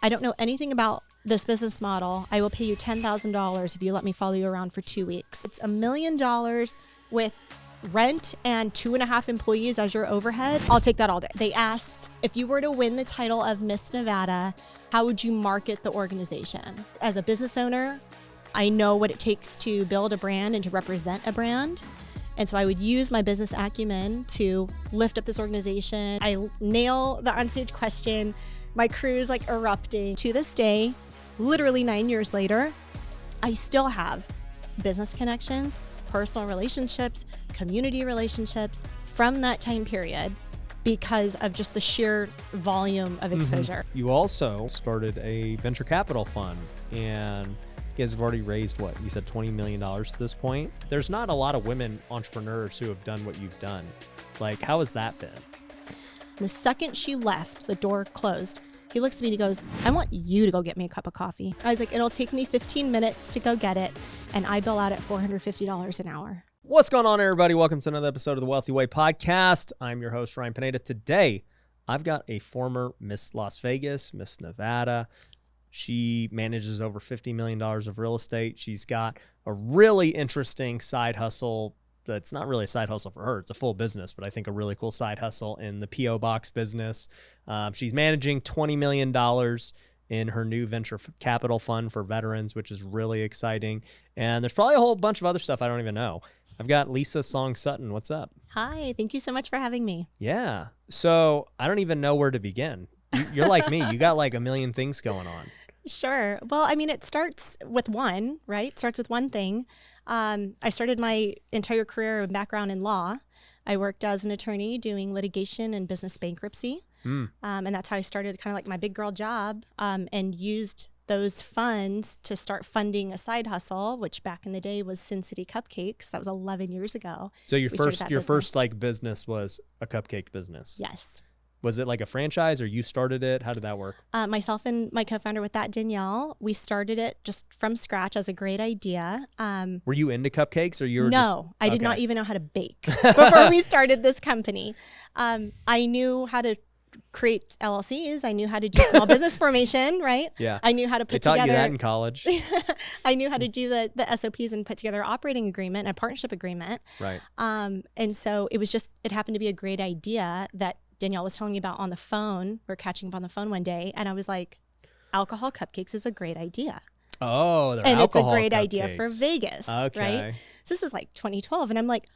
I don't know anything about this business model. I will pay you $10,000 if you let me follow you around for 2 weeks. It's $1 million with rent and 2.5 employees as your overhead. I'll take that all day. They asked, if you were to win the title of Miss Nevada, how would you market the organization? As a business owner, I know what it takes to build a brand and to represent a brand. And so I would use my business acumen to lift up this organization. I nail the onstage question. My crew's like erupting. To this day, literally 9 years later, I still have business connections, personal relationships, community relationships from that time period because of just the sheer volume of exposure. You also started a venture capital fund, and you guys have already raised, what, you said $20 million to this point? There's not a lot of women entrepreneurs who have done what you've done. Like, how has that been? The second she left, the door closed. He looks at me and he goes, I want you to go get me a cup of coffee. I was like, it'll take me 15 minutes to go get it. And I bill out at $450 an hour. What's going on, everybody? Welcome to another episode of the Wealthy Way podcast. I'm your host, Ryan Pineda. Today, I've got a former Miss Las Vegas, Miss Nevada. She manages over $50 million of real estate. She's got a really interesting side hustle. That's not really a side hustle for her. It's a full business, but I think a really cool side hustle in the P.O. Box business. She's managing $20 million in her new venture capital fund for veterans, which is really exciting. And there's probably a whole bunch of other stuff I don't even know. I've got Lisa Song Sutton. What's up? Hi, thank you so much for having me. Yeah. So I don't even know where to begin. You're like me. You got like a million things going on. Sure. Well, I mean, it starts with one, right? It starts with one thing. I started my entire career and background in law. I worked as an attorney doing litigation and business bankruptcy. And that's how I started kind of like my big girl job, and used those funds to start funding a side hustle, which back in the day was Sin City Cupcakes. That was 11 years ago. So your first like business was a cupcake business. Yes. Was it like a franchise or you started it? How did that work? Myself and my co-founder with that, Danielle, we started it just from scratch as a great idea. Were you into cupcakes or you were No, I did not even know how to bake before we started this company. I knew how to create LLCs. I knew how to do small business formation, right? Yeah. I knew how to put together. They taught you that in college. I knew how to do the SOPs and put together an operating agreement, a partnership agreement. Right. And so it happened to be a great idea that Danielle was telling me about on the phone. We're catching up on the phone one day, and I was like, alcohol cupcakes is a great idea. Oh, they're and alcohol it's a great cupcakes. Idea for Vegas, okay. right? So this is like 2012, and I'm like,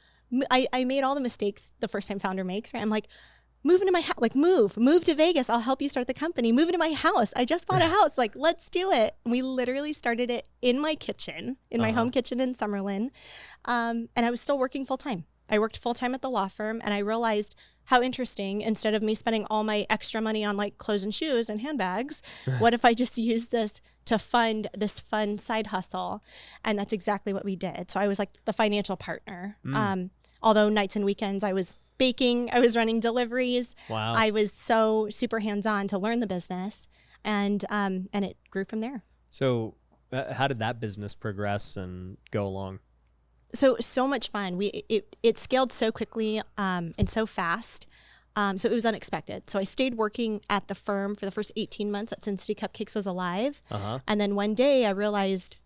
I made all the mistakes the first time founder makes, right? I'm like, move into my house, like move to Vegas. I'll help you start the company. Move into my house. I just bought a house. Like, let's do it. And we literally started it in my kitchen, in my home kitchen in Summerlin. And I was still working full time. I worked full time at the law firm, and I realized how interesting, instead of me spending all my extra money on like clothes and shoes and handbags, what if I just used this to fund this fun side hustle? And that's exactly what we did. So I was like the financial partner. Although nights and weekends I was baking, I was running deliveries. Wow. I was so super hands-on to learn the business, and it grew from there. So how did that business progress and go along? So much fun. It scaled so quickly and so fast. So it was unexpected. So I stayed working at the firm for the first 18 months that Sin City Cupcakes was alive. And then one day I realized,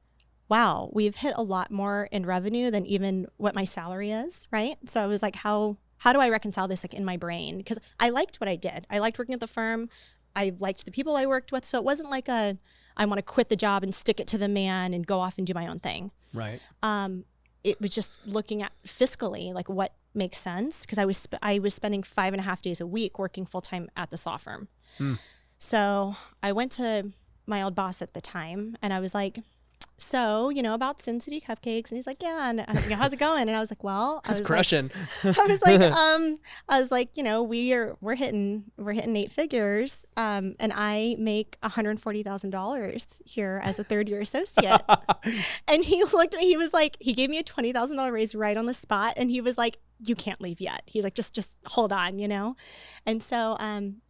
wow, we've hit a lot more in revenue than even what my salary is, right? So I was like, how do I reconcile this like in my brain? Because I liked what I did. I liked working at the firm. I liked the people I worked with. So it wasn't like I want to quit the job and stick it to the man and go off and do my own thing. Right. It was just looking at fiscally, like what makes sense. Because I was spending 5.5 days a week working full time at this law firm. So I went to my old boss at the time, and I was like, so, about Sin City Cupcakes. And he's like, yeah. And I was like, how's it going? And I was like, well, it's crushing. I was like, we're hitting 8 figures. And I make $140,000 here as a third year associate. And he looked at me, he was like, he gave me a $20,000 raise right on the spot. And he was like, you can't leave yet. He's like, just hold on, And so,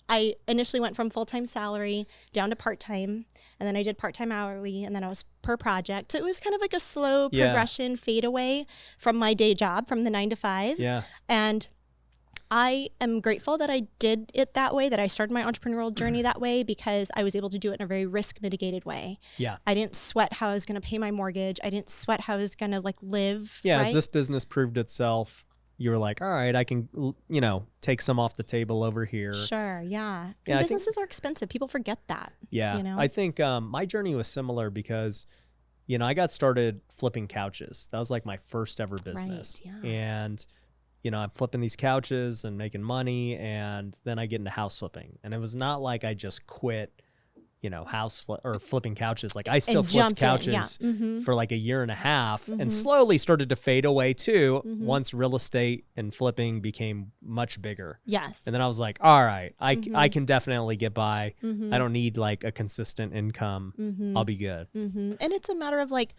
I initially went from full-time salary down to part-time, and then I did part-time hourly, and then I was per project. So it was kind of like a slow progression, fade away from my day job, from the 9 to 5. Yeah. And I am grateful that I did it that way, that I started my entrepreneurial journey that way, because I was able to do it in a very risk mitigated way. Yeah. I didn't sweat how I was going to pay my mortgage. I didn't sweat how I was going to like live. Yeah. Right? As this business proved itself, you were like, all right, I can, take some off the table over here. Sure. Yeah. Yeah, And I businesses are expensive. People forget that. Yeah. You know? I think my journey was similar because, I got started flipping couches. That was like my first ever business. Right, yeah. And, I'm flipping these couches and making money, and then I get into house flipping. And it was not like I just quit, flipping couches. Like I still flipped couches for like a year and a half and slowly started to fade away too once real estate and flipping became much bigger. Yes. And then I was like, all right, I can definitely get by. I don't need like a consistent income. I'll be good. And it's a matter of like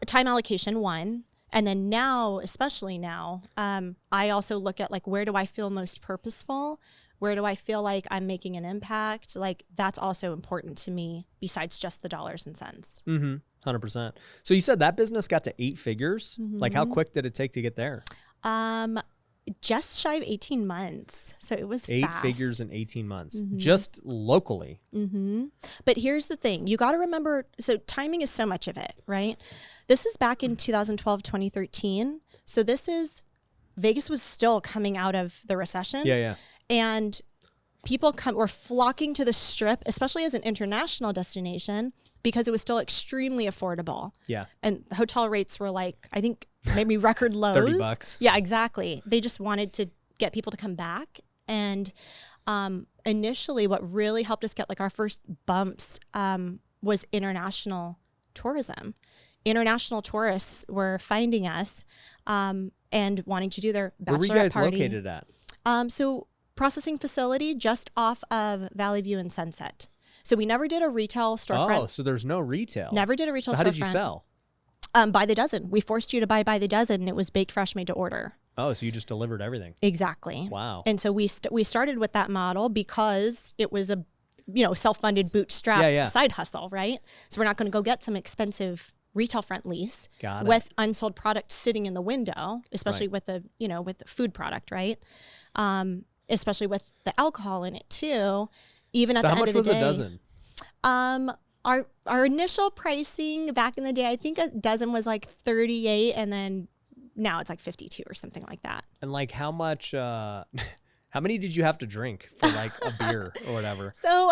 time allocation, one. And then now, especially now, I also look at like, where do I feel most purposeful? Where do I feel like I'm making an impact? Like that's also important to me besides just the dollars and cents. 100%. So you said that business got to 8 figures. Like how quick did it take to get there? Just shy of 18 months. So it was 8 fast. figures in 18 months, just locally. But here's the thing. You got to remember, so timing is so much of it, right? This is back in 2012, 2013. So Vegas was still coming out of the recession. Yeah. And people were flocking to the Strip, especially as an international destination, because it was still extremely affordable. Yeah. And hotel rates were like, I think maybe record lows. $30. Yeah, exactly. They just wanted to get people to come back. And initially what really helped us get like our first bumps was international tourism. International tourists were finding us and wanting to do their bachelorette party. Where were you guys located at? So processing facility just off of Valley View and Sunset. So we never did a retail storefront. Oh, so there's no retail. Never did a retail storefront. So how did you sell? By the dozen. We forced you to buy by the dozen, and it was baked fresh, made to order. Oh, so you just delivered everything. Exactly. Wow. And so we started with that model because it was a self-funded bootstrapped side hustle, right? So we're not going to go get some expensive retail front lease with unsold product sitting in the window, especially with the food product, right? Especially with the alcohol in it too. Even at the end of the day. So how much was a dozen? Our initial pricing back in the day, I think a dozen was like 38, and then now it's like 52 or something like that. And like how much? How many did you have to drink for like a beer or whatever? So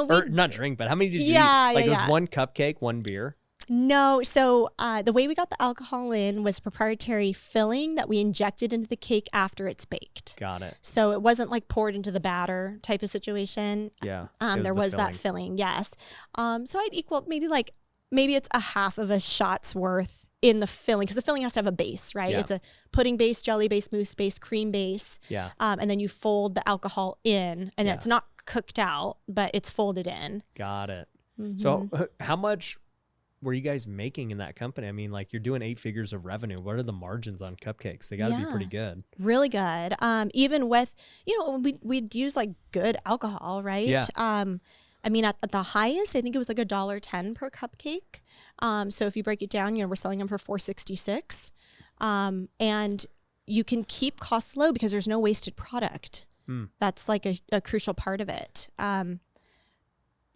or not drink, but how many did you eat? Like it was one cupcake, one beer. No. So the way we got the alcohol in was proprietary filling that we injected into the cake after it's baked. Got it. So it wasn't like poured into the batter type of situation. Yeah. There was that filling. Yes. So I'd equal maybe it's a half of a shot's worth in the filling, because the filling has to have a base, right? Yeah. It's a pudding base, jelly base, mousse base, cream base. Yeah. And then you fold the alcohol in, and it's not cooked out, but it's folded in. Got it. So how much were you guys making in that company? I mean, like you're doing 8 figures of revenue. What are the margins on cupcakes? They got to be pretty good. Really good. Even with, we'd use like good alcohol, right? Yeah. I mean, at the highest, I think it was like $1.10 per cupcake. So if you break it down, we're selling them for $4.66. And you can keep costs low because there's no wasted product. That's like a crucial part of it.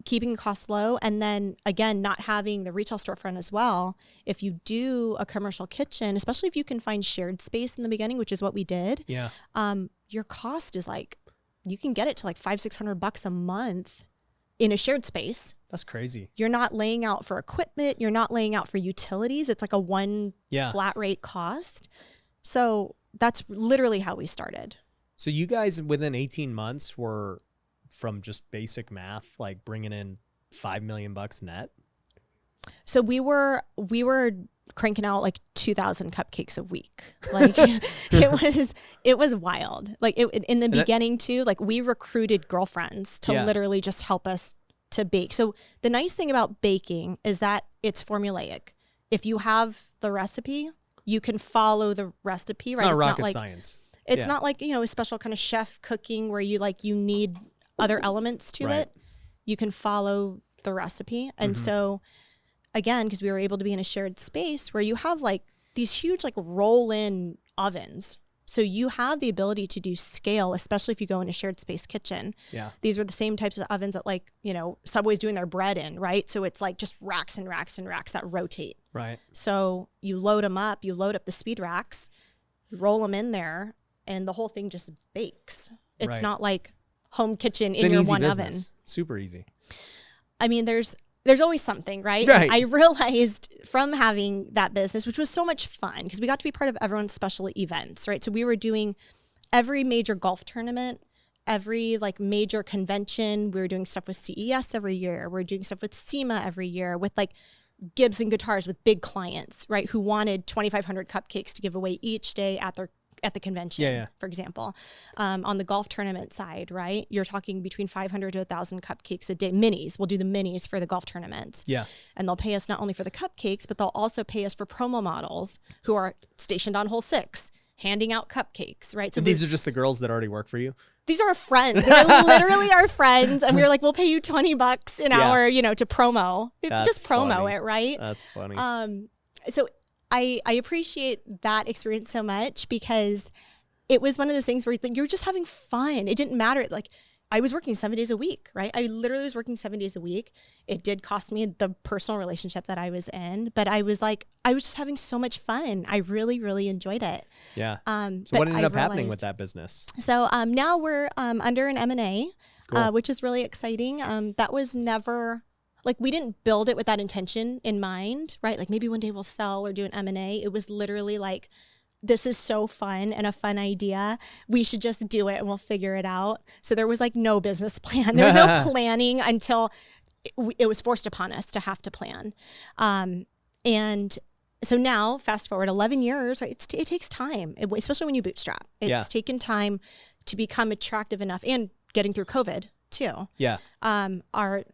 Keeping costs low, and then again, not having the retail storefront as well. If you do a commercial kitchen, especially if you can find shared space in the beginning, which is what we did, your cost is like, you can get it to like $500-600 a month in a shared space. That's crazy. You're not laying out for equipment. You're not laying out for utilities. It's like a one flat rate cost. So that's literally how we started. So you guys within 18 months were, from just basic math, like bringing in $5 million net? So we were cranking out like 2,000 cupcakes a week. Like it was wild. Like in the beginning too, like we recruited girlfriends to literally just help us to bake. So the nice thing about baking is that it's formulaic. If you have the recipe, you can follow the recipe, right? Not rocket science. It's not like, a special kind of chef cooking where you need other elements to it. You can follow the recipe. And so again, because we were able to be in a shared space where you have like these huge like roll-in ovens. So you have the ability to do scale, especially if you go in a shared space kitchen. Yeah. These were the same types of ovens that Subway's doing their bread in, right? So it's like just racks and racks and racks that rotate. Right. So you load them up, you load up the speed racks, you roll them in there, and the whole thing just bakes. It's not like home kitchen in your one oven. Super easy. I mean, there's always something, right? Right. I realized from having that business, which was so much fun because we got to be part of everyone's special events, right? So we were doing every major golf tournament, every like major convention. We were doing stuff with CES every year. We're doing stuff with SEMA every year with like Gibson guitars with big clients, right? Who wanted 2,500 cupcakes to give away each day at the convention, for example. On the golf tournament side, right? You're talking between 500 to 1,000 cupcakes a day. Minis. We'll do the minis for the golf tournaments. Yeah. And they'll pay us not only for the cupcakes, but they'll also pay us for promo models who are stationed on hole 6, handing out cupcakes, right? So these are just the girls that already work for you? These are our friends. They're literally our friends. And we were like, we'll pay you $20 an hour, to promo. Just promo funny. it, right? That's funny. So I appreciate that experience so much because it was one of those things where you're just having fun. It didn't matter. Like I was working 7 days a week, right? I literally was working 7 days a week. It did cost me the personal relationship that I was in, but I was just having so much fun. I really, really enjoyed it. Yeah. So what ended up happening with that business? So now we're under an M&A, Cool. which is really exciting. That was never... Like we didn't build it with that intention in mind, right? Like maybe one day we'll sell or do an M&A. It was literally like, this is so fun and a fun idea. We should just do it and we'll figure it out. So there was like no business plan. There was no planning until it was forced upon us to have to plan. And so now fast forward 11 years, right? It takes time, especially when you bootstrap. It's taken time to become attractive enough and getting through COVID too. Yeah. Our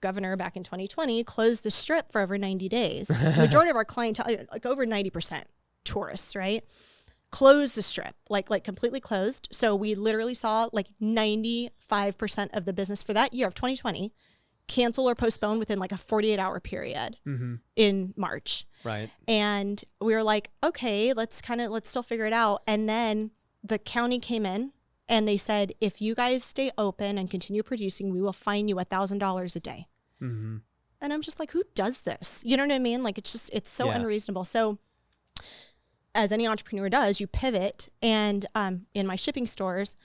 governor back in 2020 closed the strip for over 90 days. The majority of our clientele, like over 90% tourists, right? Closed the strip, like completely closed. So we literally saw like 95% of the business for that year of 2020 cancel or postpone within like a 48-hour period in March. Right. And we were like, okay, let's still figure it out. And then the county came in and they said, if you guys stay open and continue producing, we will fine you $1,000 a day. Mm-hmm. And I'm just like, who does this? You know what I mean? Like, it's so unreasonable. So as any entrepreneur does, you pivot. And in my shipping stores,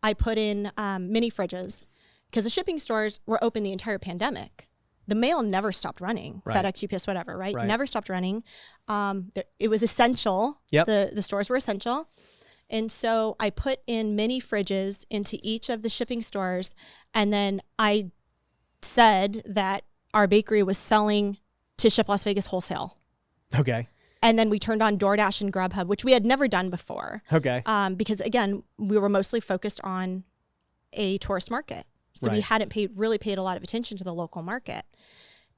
I put in mini fridges because the shipping stores were open the entire pandemic. The mail never stopped running, right. FedEx, UPS, whatever, right? Never stopped running. It was essential. Yep. The stores were essential. And so I put in mini fridges into each of the shipping stores. And then I said that our bakery was selling to Ship Las Vegas wholesale. Okay. And then we turned on DoorDash and Grubhub, which we had never done before. Okay. Because again, we were mostly focused on a tourist market. So we hadn't really paid a lot of attention to the local market.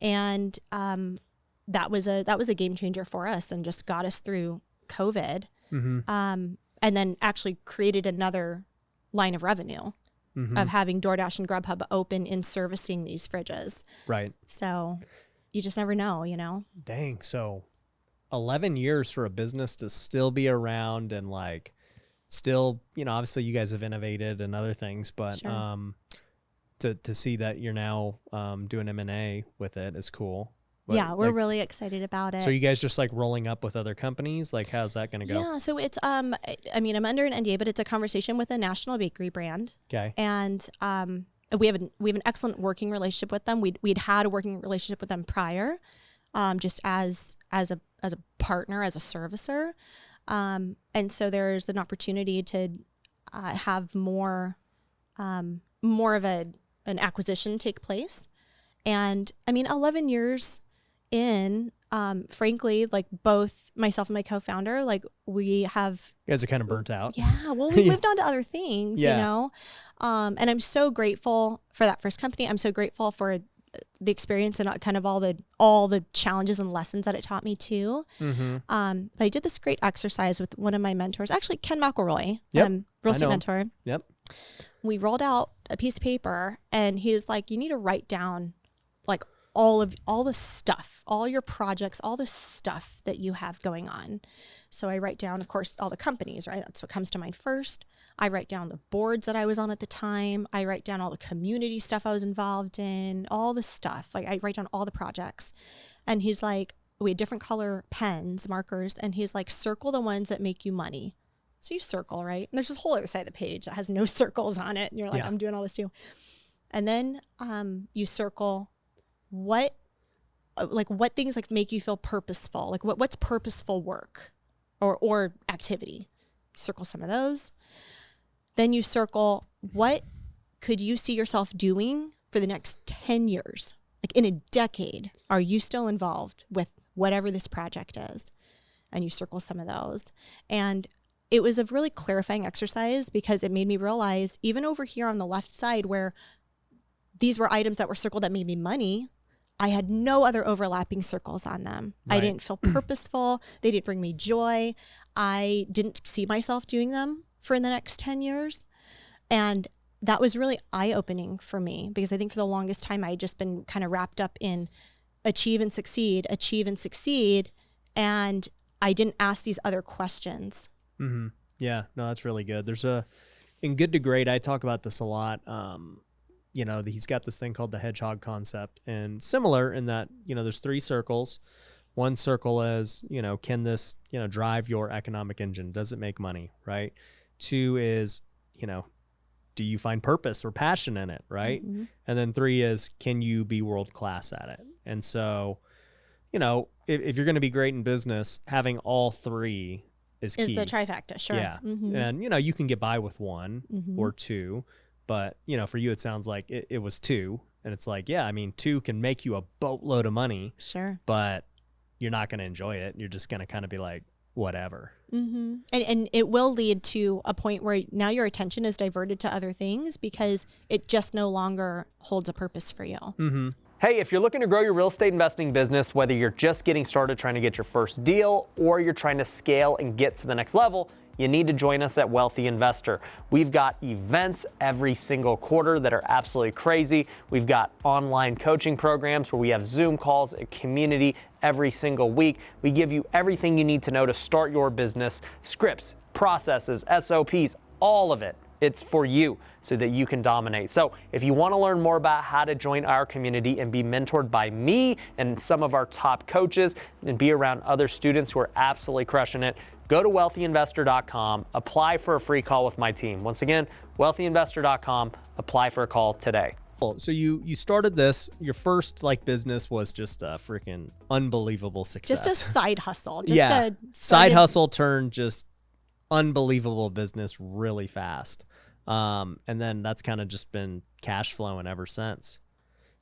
And that was a game changer for us and just got us through COVID. Mm-hmm. And then actually created another line of revenue of having DoorDash and Grubhub open in servicing these fridges. Right. So you just never know, Dang. So 11 years for a business to still be around and like still, obviously you guys have innovated and other things, but sure. To see that you're now doing M&A with it is cool. But yeah, we're really excited about it. So you guys just like rolling up with other companies? Like how's that going to go? Yeah, so it's I'm under an NDA, but it's a conversation with a national bakery brand. Okay. And we have an excellent working relationship with them. We'd had a working relationship with them prior, just as a partner, as a servicer. And so there's an opportunity to have more of an acquisition take place. And 11 years in, frankly, like both myself and my co-founder, like we have... You guys are kind of burnt out. Yeah. Well, we moved on to other things, And I'm so grateful for that first company. I'm so grateful for the experience and kind of all the challenges and lessons that it taught me too. Mm-hmm. But I did this great exercise with one of my mentors, actually Ken McElroy, real estate mentor. Yep. We rolled out a piece of paper and he was like, you need to write down like all the stuff, all your projects, all the stuff that you have going on. So I write down, of course, all the companies, right? That's what comes to mind first. I write down the boards that I was on at the time. I write down all the community stuff I was involved in, all the stuff. Like I write down all the projects. And he's like, we had different color pens, markers. And he's like, circle the ones that make you money. So you circle, right? And there's this whole other side of the page that has no circles on it. And you're like, I'm doing all this too. And then you circle what things like make you feel purposeful, like what's purposeful work or activity. Circle some of those. Then you circle what could you see yourself doing for the next 10 years? Like in a decade, are you still involved with whatever this project is? And you circle some of those. And it was a really clarifying exercise because it made me realize, even over here on the left side where these were items that were circled that made me money, I had no other overlapping circles on them. Right. I didn't feel purposeful. They didn't bring me joy. I didn't see myself doing them for the next 10 years. And that was really eye-opening for me because I think for the longest time I had just been kind of wrapped up in achieve and succeed. And I didn't ask these other questions. Mm-hmm. Yeah, no, that's really good. In Good to Great, I talk about this a lot. He's got this thing called the hedgehog concept, and similar in that, there's 3 circles. One circle is, can this, drive your economic engine? Does it make money? Right. 2 is, do you find purpose or passion in it? Right. Mm-hmm. And then 3 is, can you be world-class at it? And so, if you're going to be great in business, having all 3 is key. The trifecta. Sure. Yeah. Mm-hmm. And, you can get by with 1 mm-hmm. or 2. But, for you, it sounds like it was 2. And it's like, 2 can make you a boatload of money. Sure. But you're not going to enjoy it. You're just going to kind of be like, whatever. Mm-hmm. And it will lead to a point where now your attention is diverted to other things because it just no longer holds a purpose for you. Mm-hmm. Hey, if you're looking to grow your real estate investing business, whether you're just getting started trying to get your first deal or you're trying to scale and get to the next level, you need to join us at Wealthy Investor. We've got events every single quarter that are absolutely crazy. We've got online coaching programs where we have Zoom calls, a community every single week. We give you everything you need to know to start your business, scripts, processes, SOPs, all of it. It's for you so that you can dominate. So if you want to learn more about how to join our community and be mentored by me and some of our top coaches and be around other students who are absolutely crushing it, go to wealthyinvestor.com, apply for a free call with my team. Once again, wealthyinvestor.com, apply for a call today. So you started this, your first business was just a freaking unbelievable success. Just a side hustle. Side hustle turned just unbelievable business really fast. And then that's kind of just been cash flowing ever since.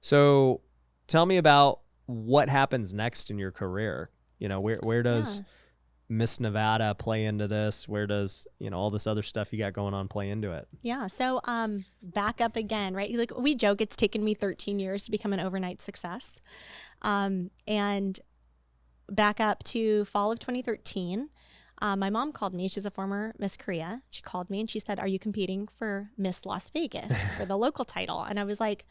So tell me about what happens next in your career. Where does Miss Nevada play into this? Where does, all this other stuff you got going on play into it? Yeah. So, back up again, right? Like we joke, it's taken me 13 years to become an overnight success. And back up to fall of 2013, my mom called me. She's a former Miss Korea. She called me and she said, "Are you competing for Miss Las Vegas for the local title?" And I was like,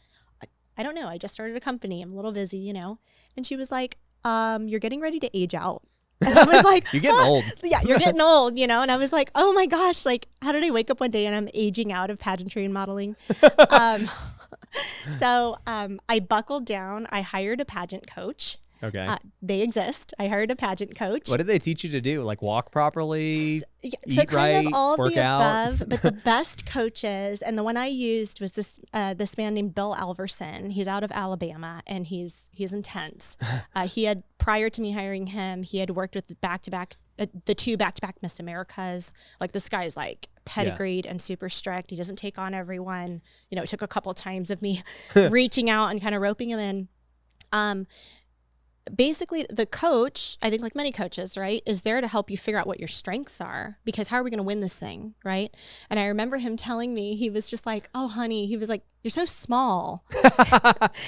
"I don't know. I just started a company. I'm a little busy, And she was like, "You're getting ready to age out." And I was like, "You're getting old." Yeah, you're getting old, And I was like, "Oh my gosh, how did I wake up one day and I'm aging out of pageantry and modeling?" So I buckled down. I hired a pageant coach. Okay. They exist. I hired a pageant coach. What did they teach you to do? Walk properly, eat kind right, of all of work the out? above, but the best coaches, and the one I used was this man named Bill Alverson. He's out of Alabama, and he's intense. He had, prior to me hiring him, he had worked with the 2 back-to-back Miss Americas. This guy's pedigreed and super strict. He doesn't take on everyone. It took a couple of times of me reaching out and kind of roping him in. Basically, the coach, I think like many coaches, right, is there to help you figure out what your strengths are, because how are we going to win this thing, right? And I remember him telling me, he was just like, "Oh, honey," he was like, "You're so small."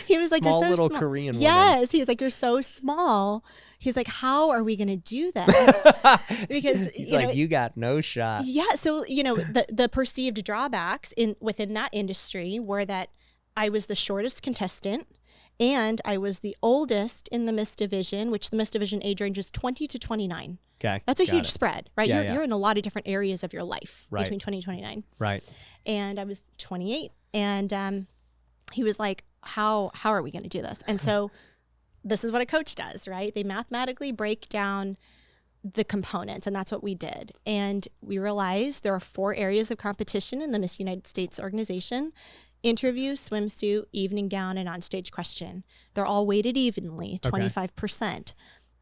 He was like, "You're so little small." Korean woman. Yes, he was like, "You're so small." He's like, "How are we going to do this?" Because he's you got no shot. Yeah, so the perceived drawbacks within that industry were that I was the shortest contestant. And I was the oldest in the Miss Division, which the Miss Division age range is 20 to 29. Okay. That's a huge spread, right? Yeah, You're in a lot of different areas of your life Right. between 20 and 29. Right. And I was 28. And he was like, how are we going to do this? And so this is what a coach does, right? They mathematically break down the components, and that's what we did. And we realized there are 4 areas of competition in the Miss United States organization: interview, swimsuit, evening gown, and onstage question. They're all weighted evenly, 25%.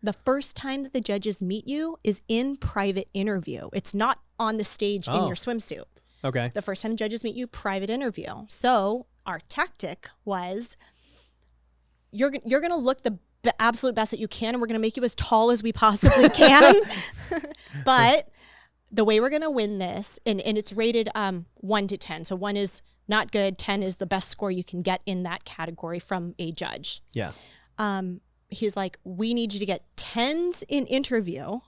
The first time that the judges meet you is in private interview. It's not on the stage in your swimsuit. Okay. The first time judges meet you, private interview. So our tactic was, you're going to look the absolute best that you can, and we're going to make you as tall as we possibly can. But the way we're going to win this, and it's rated 1 to 10. So 1 is not good, 10 is the best score you can get in that category from a judge. Yeah. He's like, we need you to get 10s in interview,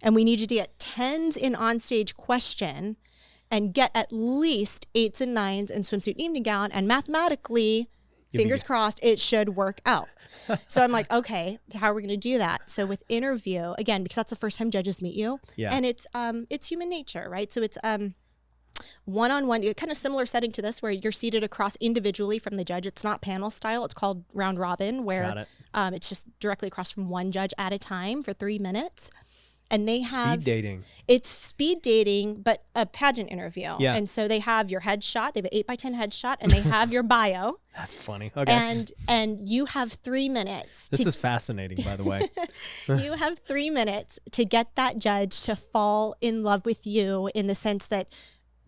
and we need you to get 10s in onstage question, and get at least 8s and 9s in swimsuit evening gown, and mathematically, fingers crossed, it should work out. So I'm like, okay, how are we going to do that? So with interview, again, because that's the first time judges meet you, and it's human nature, right? So it's one-on-one, kind of similar setting to this, where you're seated across individually from the judge. It's not panel style. It's called round robin, where it's just directly across from one judge at a time for 3 minutes. And they have speed dating. It's speed dating, but a pageant interview. Yeah. And so they have your headshot. They have an 8x10 headshot, and they have your bio. That's funny. Okay. And you have 3 minutes. This is fascinating, by the way. You have 3 minutes to get that judge to fall in love with you, in the sense that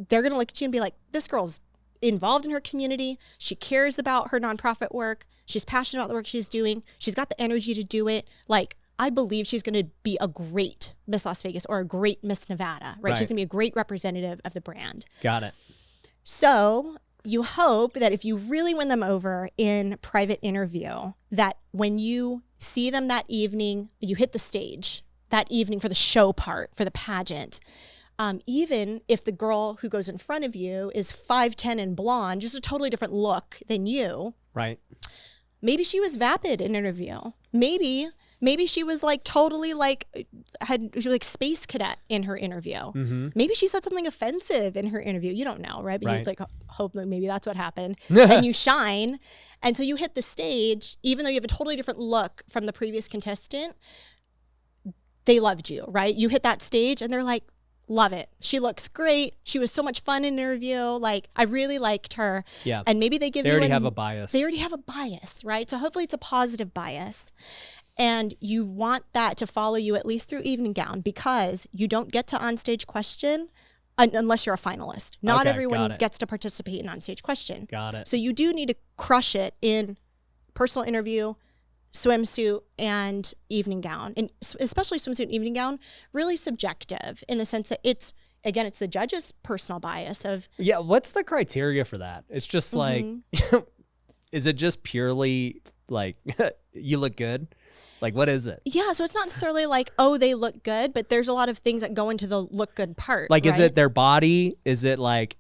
they're going to look at you and be like, this girl's involved in her community. She cares about her nonprofit work. She's passionate about the work she's doing. She's got the energy to do it. Like, I believe she's going to be a great Miss Las Vegas or a great Miss Nevada, right? She's going to be a great representative of the brand. Got it. So you hope that if you really win them over in private interview, that when you see them that evening, you hit the stage that evening for the show part, for the pageant. Even if the girl who goes in front of you is 5'10" and blonde, just a totally different look than you. Right. Maybe she was vapid in interview. Maybe she was like totally like she was like space cadet in her interview. Mm-hmm. Maybe she said something offensive in her interview. You don't know, right? But you like hope that maybe that's what happened. And you shine. And so you hit the stage, even though you have a totally different look from the previous contestant, they loved you, right? You hit that stage and they're like, love it. She looks great. She was so much fun in an interview. Like, I really liked her. Yeah. And maybe they already have a bias. They already have a bias, right? So hopefully it's a positive bias. And you want that to follow you at least through evening gown, because you don't get to onstage question unless you're a finalist. Not everyone gets to participate in onstage question. Got it. So you do need to crush it in personal interview, swimsuit, and evening gown. And especially swimsuit and evening gown, really subjective in the sense that it's the judge's personal bias of... Yeah, what's the criteria for that? It's just like, is it just purely like, you look good? Like, what is it? Yeah, so it's not necessarily like, oh, they look good, but there's a lot of things that go into the look good part. Like, right? Is it their body? Is it like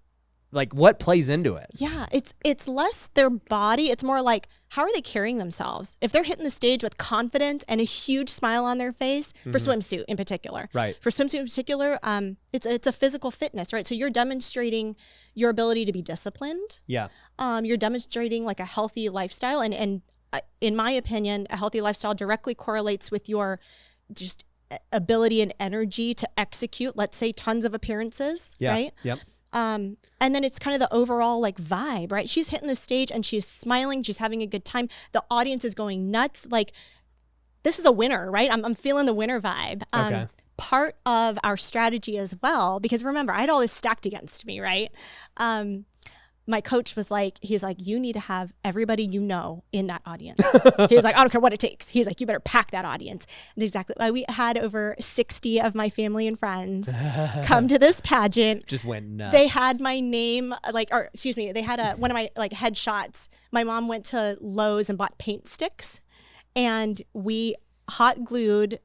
what plays into it? Yeah, it's less their body. It's more like, how are they carrying themselves? If they're hitting the stage with confidence and a huge smile on their face, for swimsuit in particular. Right. For swimsuit in particular, it's a physical fitness, right? So you're demonstrating your ability to be disciplined. Yeah. You're demonstrating like a healthy lifestyle, and in my opinion, a healthy lifestyle directly correlates with your just ability and energy to execute, let's say, tons of appearances, right? Yep. And then it's kind of the overall like vibe, right? She's hitting the stage and she's smiling. She's having a good time. The audience is going nuts. Like, this is a winner, right? I'm feeling the winner vibe. Okay. Part of our strategy as well, because remember, I had all this stacked against me, right? My coach was like, he's like, you need to have everybody you know in that audience. He was like, I don't care what it takes. He's like, you better pack that audience. And exactly. We had over 60 of my family and friends come to this pageant. Just went nuts. They had my name, they had one of my like headshots. My mom went to Lowe's and bought paint sticks, and we hot glued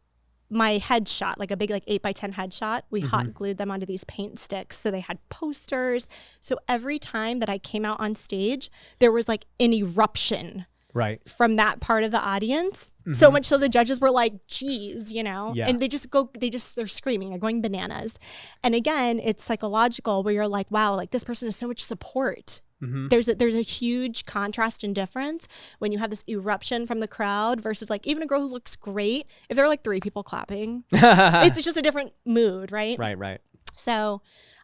my headshot, like a big 8x10 headshot. We hot glued them onto these paint sticks. So they had posters. So every time that I came out on stage, there was like an eruption Right. from that part of the audience. So much so the judges were like, geez, you know, Yeah. and they're screaming, they're going bananas. And again, it's psychological where you're like, wow, like this person has so much support. There's a huge contrast and difference when you have this eruption from the crowd versus like even a girl who looks great. If there are like 3 people clapping, it's just a different mood, right? Right. So,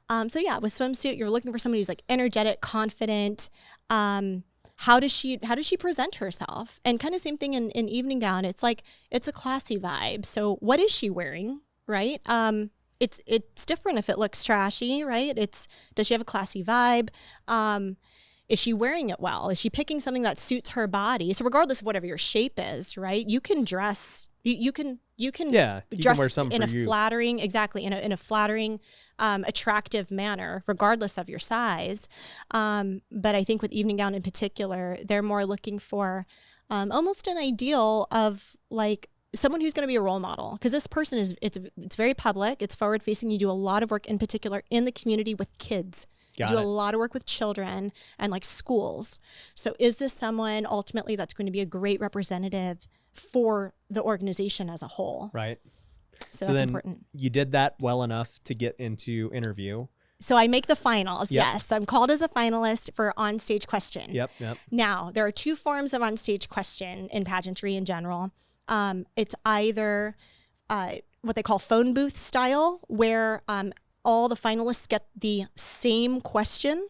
yeah, with swimsuit, you're looking for somebody who's like energetic, confident. How does she present herself? And kind of same thing in evening gown. It's like, it's a classy vibe. So what is she wearing? Right. It's different if it looks trashy, right? Does she have a classy vibe? Is she wearing it well? Is she picking something that suits her body? So regardless of whatever your shape is, right? You can dress, you can dress wear something in for a you. flattering, exactly, in a flattering, attractive manner, regardless of your size. But I think with evening gown in particular, they're more looking for almost an ideal of like someone who's going to be a role model, because this person it's very public, it's forward facing. You do a lot of work in particular in the community with kids. You do a lot of work with children and like schools. So is this someone ultimately that's going to be a great representative for the organization as a whole? Right. So that's then important. You did that well enough to get into interview. So I make the finals. Yep. Yes. I'm called as a finalist for onstage question. Yep. Now, there are 2 forms of onstage question in pageantry in general. It's either what they call phone booth style, where all the finalists get the same question,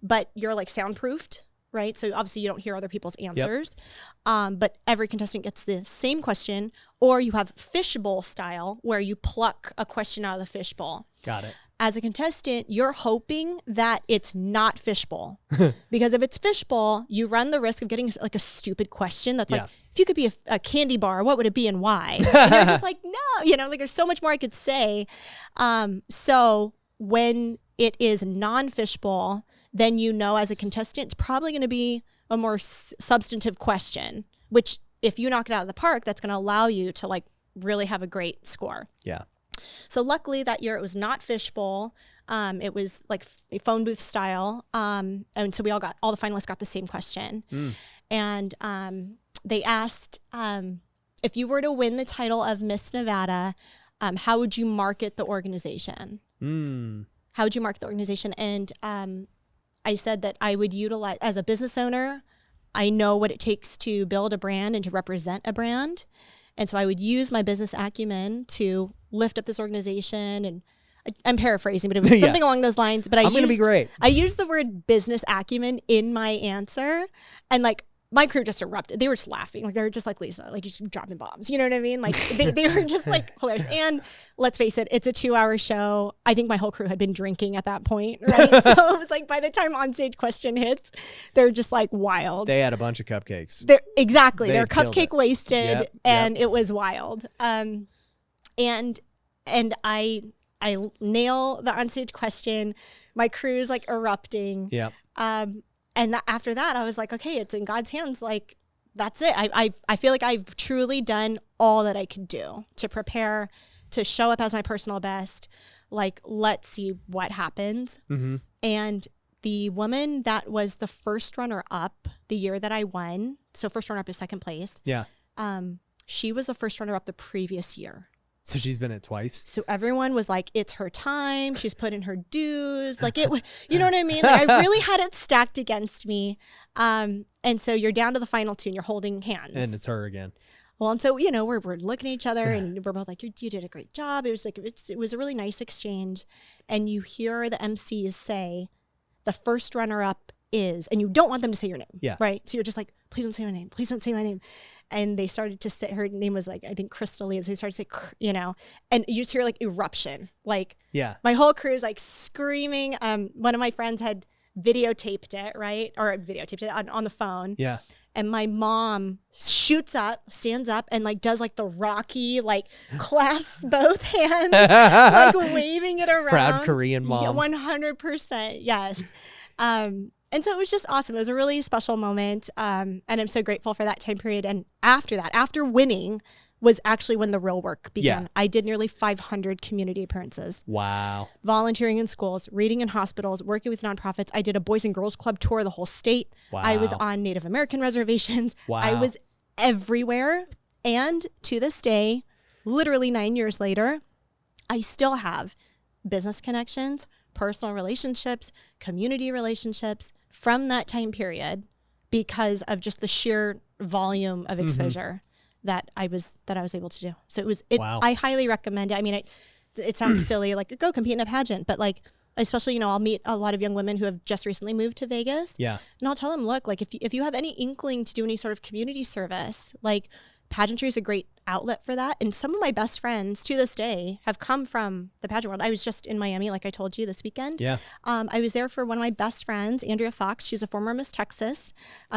but you're like soundproofed, right? So obviously you don't hear other people's answers, but every contestant gets the same question. Or you have fishbowl style, where you pluck a question out of the fishbowl. Got it. As a contestant, you're hoping that it's not fishbowl, because if it's fishbowl, you run the risk of getting like a stupid question that's like, if you could be a candy bar, what would it be and why? And you're just like, no, you know, like there's so much more I could say. So when it is non-fishbowl, then you know as a contestant, it's probably going to be a more substantive question, which if you knock it out of the park, that's going to allow you to like really have a great score. Yeah. So luckily that year it was not fishbowl. It was like a phone booth style. And so all the finalists got the same question. And they asked, if you were to win the title of Miss Nevada, how would you market the organization? How would you market the organization? And I said that I would utilize, as a business owner, I know what it takes to build a brand and to represent a brand. And so I would use my business acumen to lift up this organization. And I'm paraphrasing, but it was something along those lines. But I'm going to be great. I used the word business acumen in my answer. And like my crew just erupted. They were just laughing. Like they were just like, Lisa, like you're just dropping bombs. You know what I mean? Like they were just like hilarious. And let's face it, it's a 2-hour show. I think my whole crew had been drinking at that point, right? So it was like by the time onstage question hits, they're just like wild. They had a bunch of cupcakes. They're They cupcake killed it. wasted, and it was wild. And I nail the onstage question. My crew's like erupting. Yeah. And after that, I was like, okay, it's in God's hands. Like, that's it. I feel like I've truly done all that I could do to prepare to show up as my personal best. Like, let's see what happens. And the woman that was the first runner up the year that I won, so first runner up is second place. Yeah. She was the first runner up the previous year. So she's been it twice. So everyone was like, it's her time. She's put in her dues. Like you know what I mean? Like I really had it stacked against me. And so you're down to the final 2 and you're holding hands. And it's her again. Well, and so, we're looking at each other and we're both like, you did a great job. It was like, it was a really nice exchange. And you hear the MCs say, the first runner up is, and you don't want them to say your name. Yeah. Right. So you're just like, please don't say my name. Please don't say my name. And they started to say, her name was like, I think Crystal. So they started to say, and you just hear like eruption. Like, my whole crew is like screaming. One of my friends had videotaped it, right? Or videotaped it on the phone. Yeah. And my mom stands up and like does like the Rocky, like clasps both hands, like waving it around. Proud Korean mom. Yeah, 100%. Yes. And so it was just awesome. It was a really special moment. And I'm so grateful for that time period. And after that, after winning, was actually when the real work began. Yeah. I did nearly 500 community appearances. Wow. Volunteering in schools, reading in hospitals, working with nonprofits. I did a Boys and Girls Club tour of the whole state. Wow. I was on Native American reservations. Wow. I was everywhere. And to this day, literally 9 years later, I still have business connections, personal relationships, community relationships from that time period because of just the sheer volume of exposure that I was able to do. So Wow. I highly recommend it. I mean, it sounds silly, like go compete in a pageant, but like, especially, I'll meet a lot of young women who have just recently moved to Vegas. Yeah. And I'll tell them, look, like if you have any inkling to do any sort of community service, like pageantry is a great outlet for that. And some of my best friends to this day have come from the pageant world. I was just in Miami, like I told you, this weekend. Yeah. I was there for one of my best friends, Andrea Fox. She's a former Miss Texas.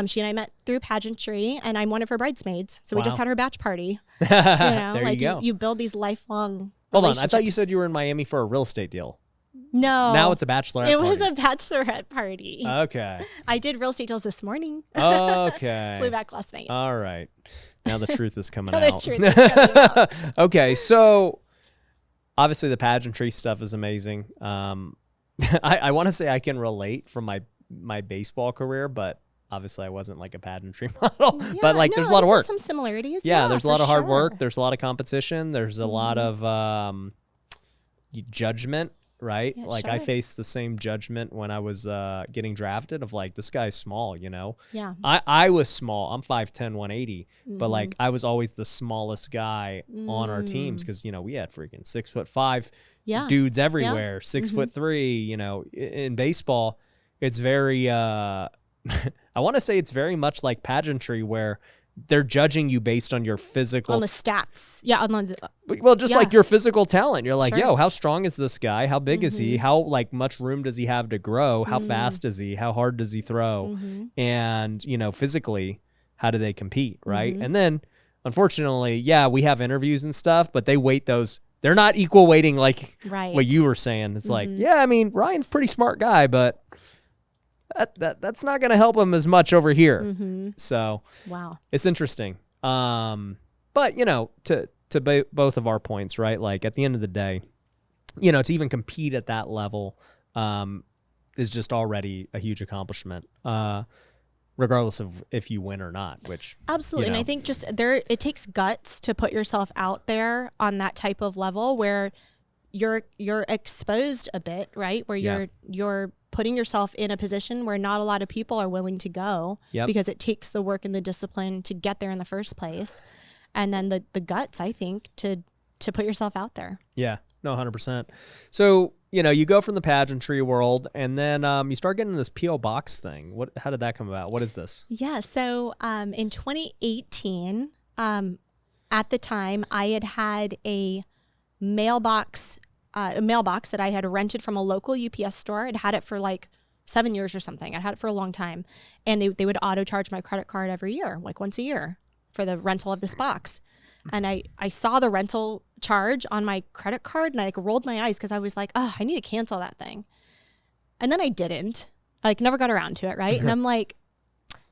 She and I met through pageantry, and I'm one of her bridesmaids. So we just had her batch party. There like you go. You build these lifelong Hold on. I thought you said you were in Miami for a real estate deal. No. Now it's a bachelorette It was party. a bachelorette party. Okay. I did real estate deals this morning. Okay. Flew back last night. All right. Now the truth is coming Now out. the truth is coming out. Okay, so obviously the pageantry stuff is amazing. I want to say I can relate from my baseball career, but obviously I wasn't like a pageantry model. Yeah, but like, no, there's a lot of there's work. some similarities. Yeah, there's a lot for of hard sure. work. There's a lot of competition. There's a lot of judgment. Right? Yeah, like I sure. faced the same judgment when I was getting drafted of like, this guy's small, Yeah. I was small. I'm 5'10", 180, but like I was always the smallest guy on our teams because, we had freaking 6'5" Yeah. dudes everywhere, 6'3", in baseball. It's very, I want to say it's very much like pageantry where they're judging you based on your physical On the stats. Yeah. well, just Yeah. like your physical talent. You're like, Sure. yo, how strong is this guy? How big is he? How like much room does he have to grow? How fast is he? How hard does he throw? And, physically, how do they compete? Right. And then unfortunately, yeah, we have interviews and stuff, but they weight those. They're not equal weighting like Right. what you were saying. It's like, yeah, I mean, Ryan's a pretty smart guy, but that's not going to help him as much over here. So Wow. it's interesting. But to both of our points, right? Like at the end of the day, to even compete at that level, is just already a huge accomplishment. Regardless of if you win or not, which Absolutely. And I think just it takes guts to put yourself out there on that type of level where you're exposed a bit, right? Where you're putting yourself in a position where not a lot of people are willing to go because it takes the work and the discipline to get there in the first place. And then the guts, I think, to put yourself out there. Yeah, no, 100%. So, you go from the pageantry world and then you start getting this P.O. box thing. How did that come about? What is this? Yeah. So in 2018, at the time, I had a mailbox that I had rented from a local UPS store. I'd had it for like 7 years or something. I'd had it for a long time. And they would auto charge my credit card every year, like once a year for the rental of this box. And I saw the rental charge on my credit card and I like rolled my eyes because I was like, oh, I need to cancel that thing. And then I didn't. I like never got around to it, right? And I'm like,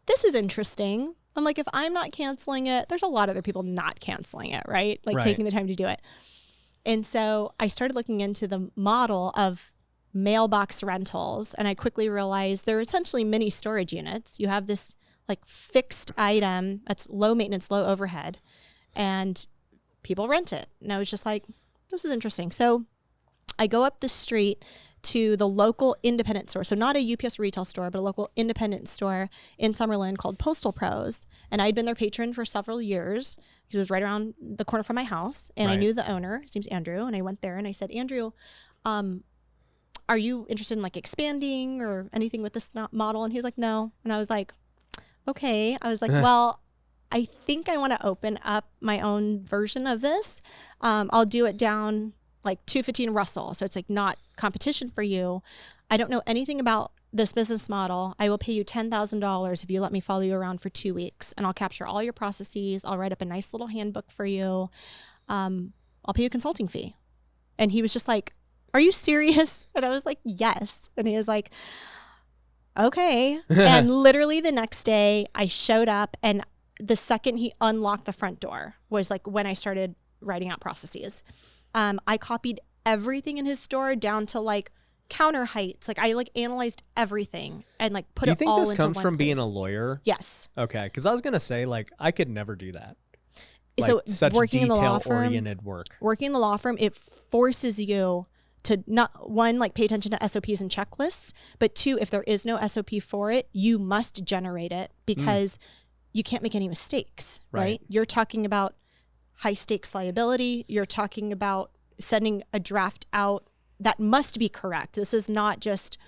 this is interesting. I'm like, if I'm not canceling it, there's a lot of other people not canceling it, right? Like taking the time to do it. And so I started looking into the model of mailbox rentals, and I quickly realized they're essentially mini storage units. You have this like fixed item that's low maintenance, low overhead, and people rent it. And I was just like, this is interesting. So I go up the street to the local independent store. So not a UPS retail store, but a local independent store in Summerlin called Postal Pros. And I'd been their patron for several years because it was right around the corner from my house. And I knew the owner. His name's Andrew. And I went there and I said, Andrew, are you interested in like expanding or anything with this model? And he was like, no. And I was like, okay. I was like, well, I think I want to open up my own version of this. I'll do it down like 215 Russell. So it's like not competition for you. I don't know anything about this business model. I will pay you $10,000 if you let me follow you around for 2 weeks, and I'll capture all your processes. I'll write up a nice little handbook for you. I'll pay you a consulting fee. And he was just like, are you serious? And I was like, yes. And he was like, okay. And literally the next day I showed up, and the second he unlocked the front door was like when I started writing out processes. I copied everything in his store down to like counter heights. Like I like analyzed everything and like put it all into one place. Do you think this comes from being a lawyer? Yes. Okay, because I was gonna say like I could never do that. Like, so such working in the law firm, detail-oriented work. Working in the law firm, it forces you to not, one, like pay attention to SOPs and checklists, but two, if there is no SOP for it, you must generate it because you can't make any mistakes, right? You're talking about high stakes liability. You're talking about sending a draft out that must be correct. This is not just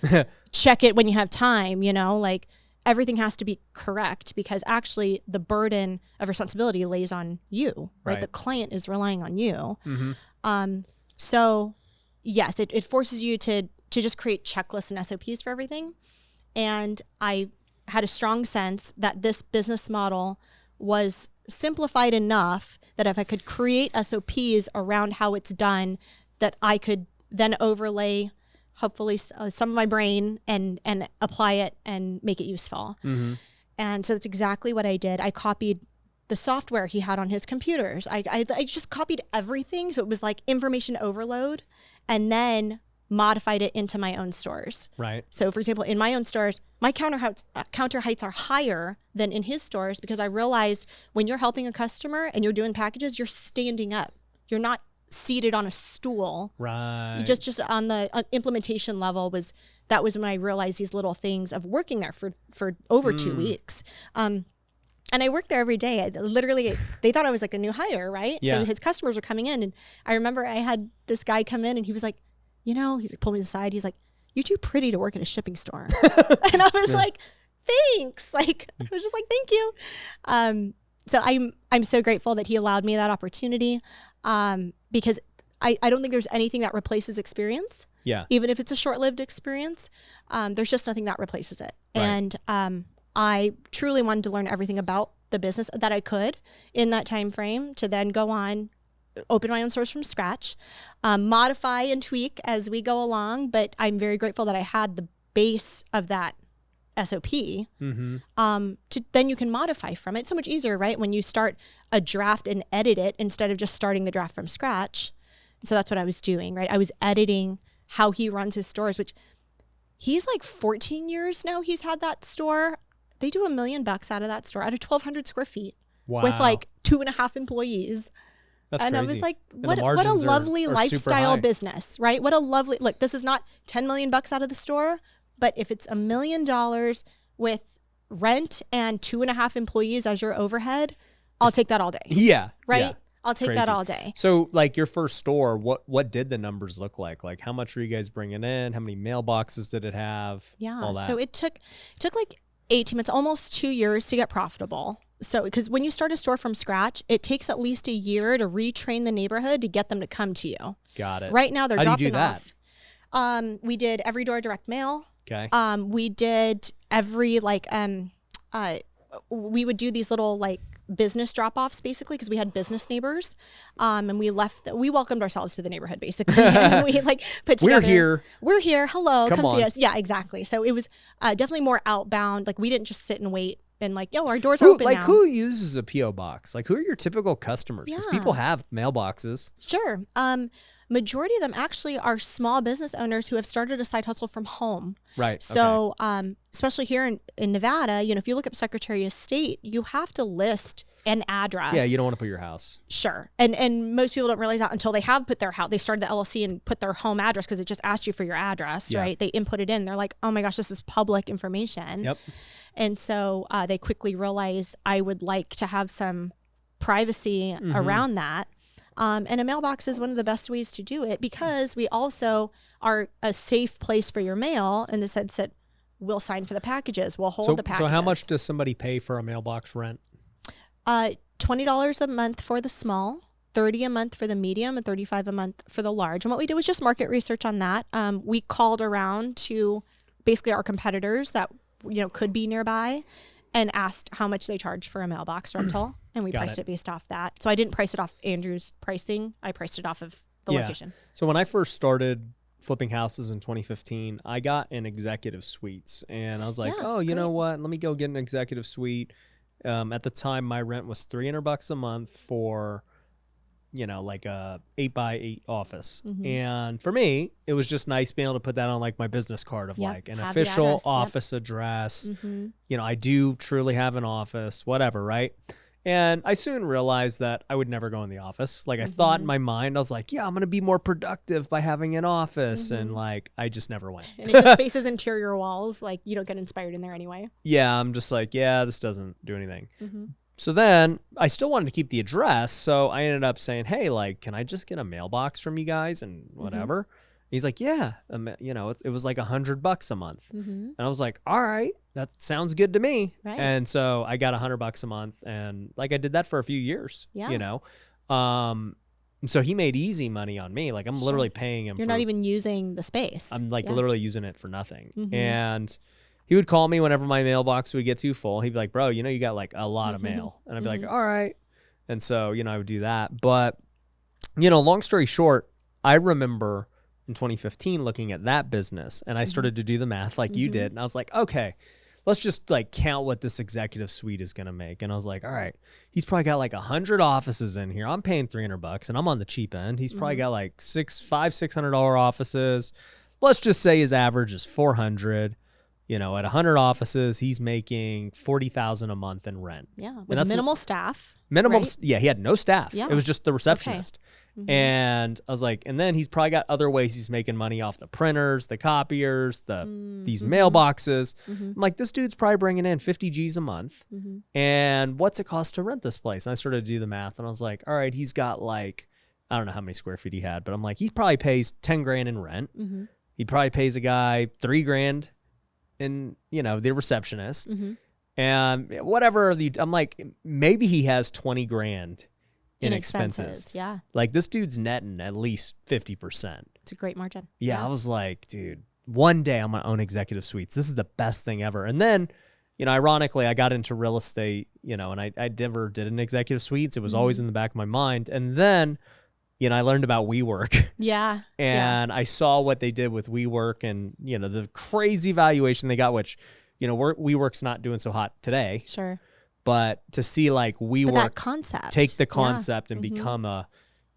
check it when you have time, you know, like everything has to be correct because actually the burden of responsibility lays on you, right? The client is relying on you. So yes, it forces you to just create checklists and SOPs for everything. And I had a strong sense that this business model was simplified enough that if I could create SOPs around how it's done, that I could then overlay hopefully some of my brain and apply it and make it useful. And so that's exactly what I did. I copied the software he had on his computers. I just copied everything. So it was like information overload and then modified it into my own stores. Right. So for example, in my own stores, my counter heights are higher than in his stores because I realized when you're helping a customer and you're doing packages, you're standing up. You're not seated on a stool. Right. Just on the implementation level was when I realized these little things of working there for over 2 weeks. And I worked there every day. They thought I was like a new hire, right? Yeah. So his customers were coming in and I remember I had this guy come in and he was like, you know, he's like, pulled me to the side. He's like, you're too pretty to work at a shipping store. And I was like, thanks. Like, I was just like, thank you. So I'm so grateful that he allowed me that opportunity. Because I don't think there's anything that replaces experience. Yeah. Even if it's a short-lived experience, there's just nothing that replaces it. Right. And I truly wanted to learn everything about the business that I could in that time frame to then go on, open my own stores from scratch, modify and tweak as we go along. But I'm very grateful that I had the base of that SOP. Then you can modify from it. It's so much easier, right? When you start a draft and edit it instead of just starting the draft from scratch. So that's what I was doing, right? I was editing how he runs his stores, which he's like 14 years now. He's had that store. They do $1 million out of that store out of 1,200 square feet with like 2.5 employees. That's and crazy. I was like, what a lovely lifestyle business, right? What a lovely, look, this is not $10 million out of the store, but if it's $1 million with rent and 2.5 employees as your overhead, I'll take that all day. Yeah. Right? Yeah. I'll take that all day. So like your first store, what did the numbers look like? Like how much were you guys bringing in? How many mailboxes did it have? Yeah. All that. So it took like 18 months, almost 2 years to get profitable. So, because when you start a store from scratch, it takes at least a year to retrain the neighborhood to get them to come to you. Got it. Right now they're How do you dropping do that? off. We did every door direct mail. Okay. We did every we would do these little like business drop-offs basically because we had business neighbors, and we welcomed ourselves to the neighborhood basically. And we like put together. We're here. Hello, come see us. Yeah, exactly. So it was definitely more outbound. Like we didn't just sit and wait and like, yo, our doors are open now. Who uses a PO box? Like who are your typical customers? Because people have mailboxes. Sure. Majority of them actually are small business owners who have started a side hustle from home. Right. So, especially here in Nevada, you know, if you look up Secretary of State, you have to list an address. Yeah, you don't want to put your house. Sure. And most people don't realize that until they have put their house. They started the LLC and put their home address because it just asked you for your address, right? They input it in. They're like, oh my gosh, this is public information. Yep. And so they quickly realize I would like to have some privacy around that. And a mailbox is one of the best ways to do it because we also are a safe place for your mail in the sense that we'll sign for the packages. We'll hold the packages. So how much does somebody pay for a mailbox rent? $20 a month for the small, $30 a month for the medium, and $35 a month for the large. And what we did was just market research on that. We called around to basically our competitors that, you know, could be nearby and asked how much they charge for a mailbox rental. And we priced it based off that. So I didn't price it off Andrew's pricing. I priced it off of the location. So when I first started flipping houses in 2015, I got an executive suites. And I was like, you know what? Let me go get an executive suite. At the time, my rent was $300 a month for, like a 8x8 office. And for me, it was just nice being able to put that on like my business card of like an official office address. I do truly have an office, whatever, right? And I soon realized that I would never go in the office. Like I thought in my mind, I was like, yeah, I'm going to be more productive by having an office. And like, I just never went. And it just faces interior walls. Like you don't get inspired in there anyway. Yeah. I'm just like, yeah, this doesn't do anything. So then I still wanted to keep the address. So I ended up saying, hey, like, can I just get a mailbox from you guys and whatever? He's like, yeah, it was like $100 a month. And I was like, all right, that sounds good to me. Right. And so I got $100 a month. And like, I did that for a few years, and so he made easy money on me. Like I'm literally paying him. You're not even using the space. I'm like literally using it for nothing. And he would call me whenever my mailbox would get too full. He'd be like, bro, you got like a lot of mail. And I'd be like, all right. And so, I would do that. But, long story short, I remember in 2015 looking at that business and I started to do the math like you did. And I was like, okay, let's just like count what this executive suite is going to make. And I was like, all right, he's probably got like 100 offices in here. I'm paying $300 and I'm on the cheap end. He's probably got like $600 offices. Let's just say his average is 400. At 100 offices, he's making $40,000 a month in rent. Yeah, with minimal staff. Right? Yeah, he had no staff. Yeah. It was just the receptionist. Okay. And I was like, and then he's probably got other ways he's making money off the printers, the copiers, these mailboxes. I'm like, this dude's probably bringing in 50 G's a month. And what's it cost to rent this place? And I started to do the math, and I was like, all right, he's got like, I don't know how many square feet he had, but I'm like, he probably pays 10 grand in rent. He probably pays a guy 3 grand in, the receptionist. And whatever I'm like, maybe he has 20 grand in expenses. Yeah. Like this dude's netting at least 50%. It's a great margin. Yeah. I was like, dude, one day I'm going to own executive suites. This is the best thing ever. And then, ironically, I got into real estate, and I never did an executive suites. It was always in the back of my mind. And then, I learned about WeWork. Yeah. And I saw what they did with WeWork and, the crazy valuation they got, which, WeWork's not doing so hot today. Sure. But to see like WeWork that concept, take the concept and become I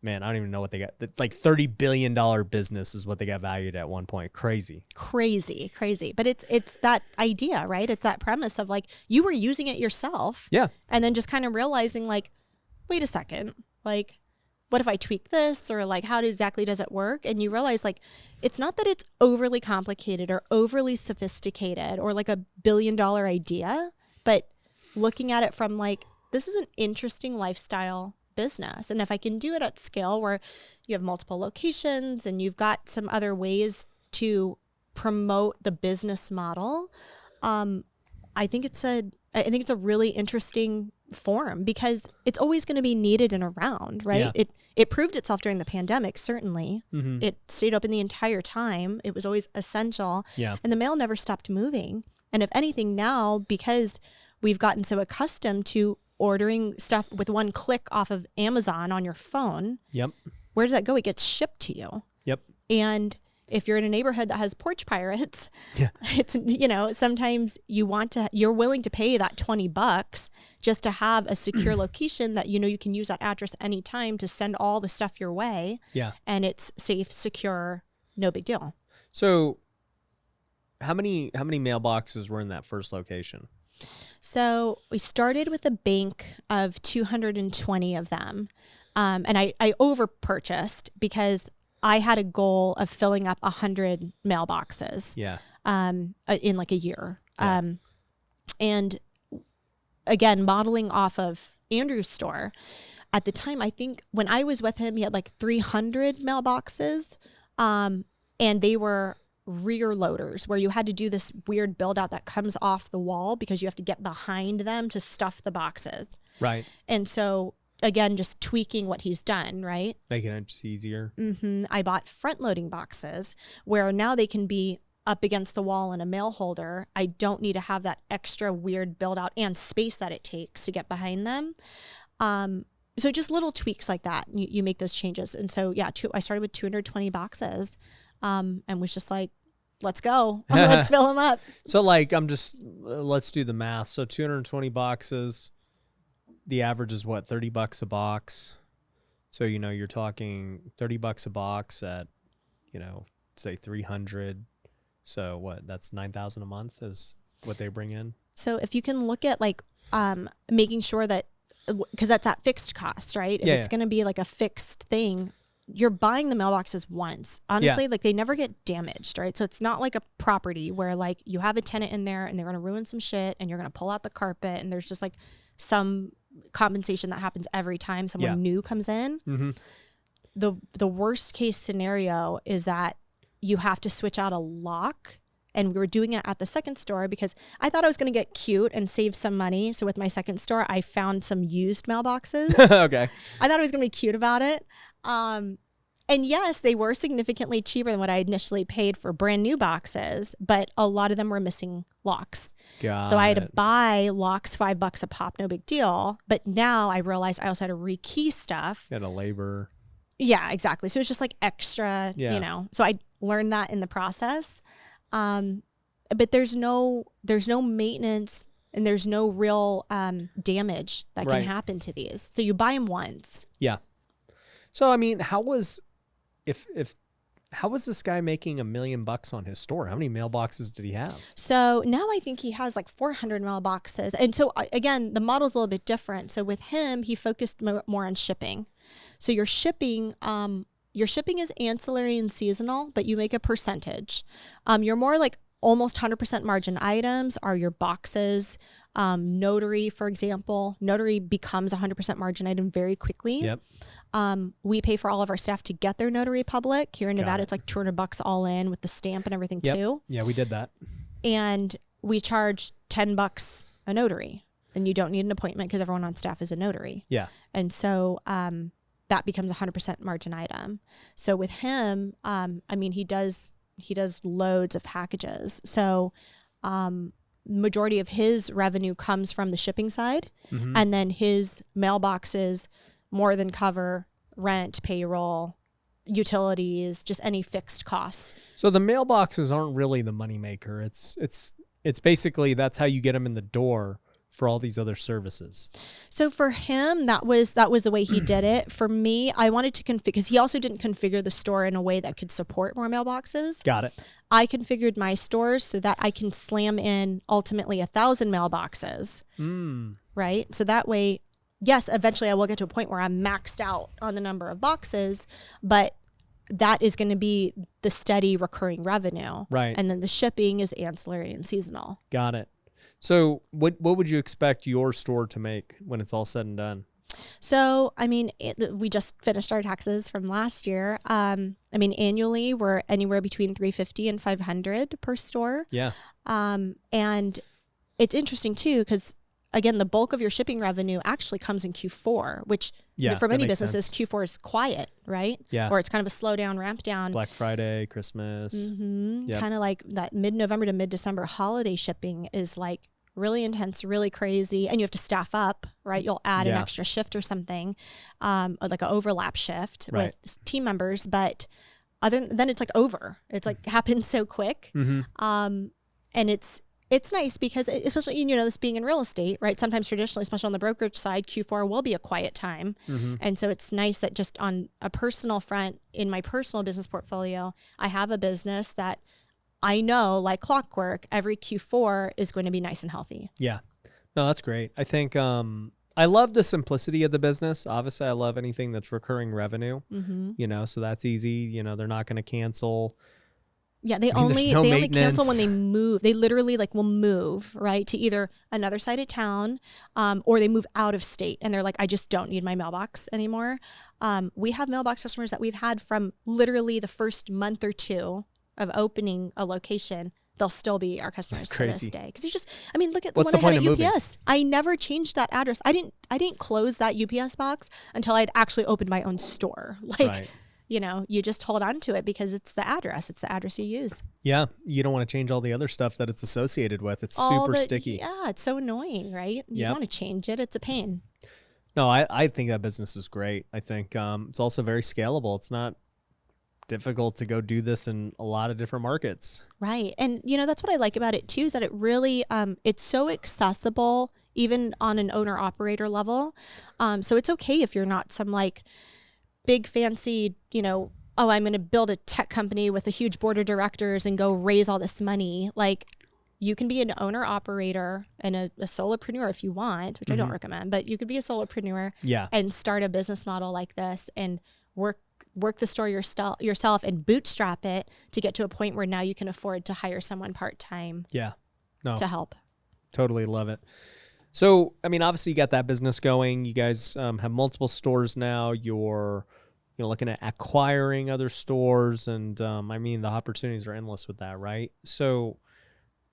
don't even know what they got. Like $30 billion business is what they got valued at one point. Crazy. But it's that idea, right? It's that premise of like, you were using it yourself. Yeah. And then just kind of realizing like, wait a second, like, what if I tweak this, or like, how exactly does it work? And you realize like, it's not that it's overly complicated or overly sophisticated or like a $1 billion idea, but looking at it from like, this is an interesting lifestyle business. And if I can do it at scale where you have multiple locations and you've got some other ways to promote the business model, I think it's a really interesting form because it's always going to be needed and around, right? Yeah. It proved itself during the pandemic, certainly. It stayed open the entire time. It was always essential. Yeah. And the mail never stopped moving. And if anything now, because we've gotten so accustomed to ordering stuff with one click off of Amazon on your phone, Yep. where does that go? It gets shipped to you. Yep. And if you're in a neighborhood that has porch pirates, it's, sometimes you're willing to pay that $20 just to have a secure location that, you can use that address anytime to send all the stuff your way. Yeah. And it's safe, secure, no big deal. So how many mailboxes were in that first location? So we started with a bank of 220 of them. And I over purchased because I had a goal of filling up 100 mailboxes. Yeah. In like a year. Yeah. And again, modeling off of Andrew's store at the time, I think when I was with him, he had like 300 mailboxes. And they were rear loaders where you had to do this weird build out that comes off the wall because you have to get behind them to stuff the boxes. Right. And so again, just tweaking what he's done, right? Making it just easier. I bought front loading boxes where now they can be up against the wall in a mail holder. I don't need to have that extra weird build out and space that it takes to get behind them. So just little tweaks like that, you make those changes. And so, yeah, I started with 220 boxes and was just like, let's go. Let's fill them up. So like, let's do the math. So 220 boxes. the average is what, $30 a box. So, you're talking $30 a box at, say 300. So what, that's 9,000 a month is what they bring in. So if you can look at like making sure that, because that's at fixed cost, right? If it's going to be like a fixed thing, you're buying the mailboxes once. Honestly, like they never get damaged, right? So it's not like a property where like you have a tenant in there and they're going to ruin some shit and you're going to pull out the carpet and there's just like some compensation that happens every time someone new comes in. Mm-hmm. The worst case scenario is that you have to switch out a lock. And we were doing it at the second store because I thought I was going to get cute and save some money. So with my second store, I found some used mailboxes. Okay. I thought I was going to be cute about it. And yes, they were significantly cheaper than what I initially paid for brand new boxes, but a lot of them were missing locks. So I had to buy locks $5 a pop, no big deal. But now I realized I also had to rekey stuff. You had a labor. Yeah, exactly. So it was just like extra, So I learned that in the process. But there's no maintenance and there's no real damage that can happen to these. So you buy them once. Yeah. So I mean, how was this guy making $1 million on his store? How many mailboxes did he have? So now I think he has like 400 mailboxes. And so again, the model's a little bit different. So with him, he focused more on shipping. So your shipping is ancillary and seasonal, but you make a percentage. Your more like almost 100% margin items are your boxes. Notary, for example, notary becomes a 100% margin item very quickly. Yep. We pay for all of our staff to get their notary public. Here in Nevada, it's like $200 all in with the stamp and everything too. Yeah, we did that. And we charge $10 a notary, and you don't need an appointment because everyone on staff is a notary. Yeah. And so, that becomes a 100% margin item. So with him, I mean, he does loads of packages. So, majority of his revenue comes from the shipping side, and then his mailboxes more than cover rent, payroll, utilities, just any fixed costs. So the mailboxes aren't really the moneymaker. It's basically that's how you get them in the door for all these other services. So for him, that was the way he did it. For me, I wanted to configure, because he also didn't configure the store in a way that could support more mailboxes. Got it. I configured my stores so that I can slam in ultimately 1,000 mailboxes. Right? So that way, yes, eventually I will get to a point where I'm maxed out on the number of boxes, but that is going to be the steady recurring revenue. Right. And then the shipping is ancillary and seasonal. Got it. So what would you expect your store to make when it's all said and done? So, I mean, we just finished our taxes from last year. I mean, annually we're anywhere between $350 and $500 per store. Yeah. And it's interesting too, because again, the bulk of your shipping revenue actually comes in Q4, which for many businesses, sense. Q4 is quiet, right? Yeah. Or it's kind of a slow down, ramp down. Black Friday, Christmas. Yep. Kind of like that mid-November to mid-December holiday shipping is like really intense, really crazy. And you have to staff up, right? You'll add an extra shift or something, like an overlap shift with team members. But then it's like over. It's like happens so quick. And it's nice because especially, this being in real estate, right? Sometimes traditionally, especially on the brokerage side, Q4 will be a quiet time. And so it's nice that just on a personal front, in my personal business portfolio, I have a business that I know, like clockwork, every Q4 is going to be nice and healthy. Yeah. No, that's great. I think I love the simplicity of the business. Obviously, I love anything that's recurring revenue, so that's easy. They're not going to cancel. Yeah, they only cancel when they move. They literally will move, right, to either another side of town, or they move out of state and they're like, I just don't need my mailbox anymore. We have mailbox customers that we've had from literally the first month or two of opening a location. They'll still be our customers to this day. Because you just, look at the one I had at UPS. I never changed that address. I didn't close that UPS box until I'd actually opened my own store. You just hold on to it because it's the address. It's the address you use. Yeah. You don't want to change all the other stuff that it's associated with. It's super sticky. Yeah. It's so annoying, right? You want to change it. It's a pain. No, I think that business is great. I think it's also very scalable. It's not difficult to go do this in a lot of different markets. Right. And, that's what I like about it too, is that it really, it's so accessible even on an owner operator level. So it's okay if you're not some like big fancy, oh, I'm going to build a tech company with a huge board of directors and go raise all this money. Like, you can be an owner operator and a solopreneur if you want, which I don't recommend, but you could be a solopreneur and start a business model like this and work the store yourself and bootstrap it to get to a point where now you can afford to hire someone part-time to help. Totally love it. So, I mean, obviously you got that business going. You guys have multiple stores now. You're looking at acquiring other stores, and I mean, the opportunities are endless with that, right? So,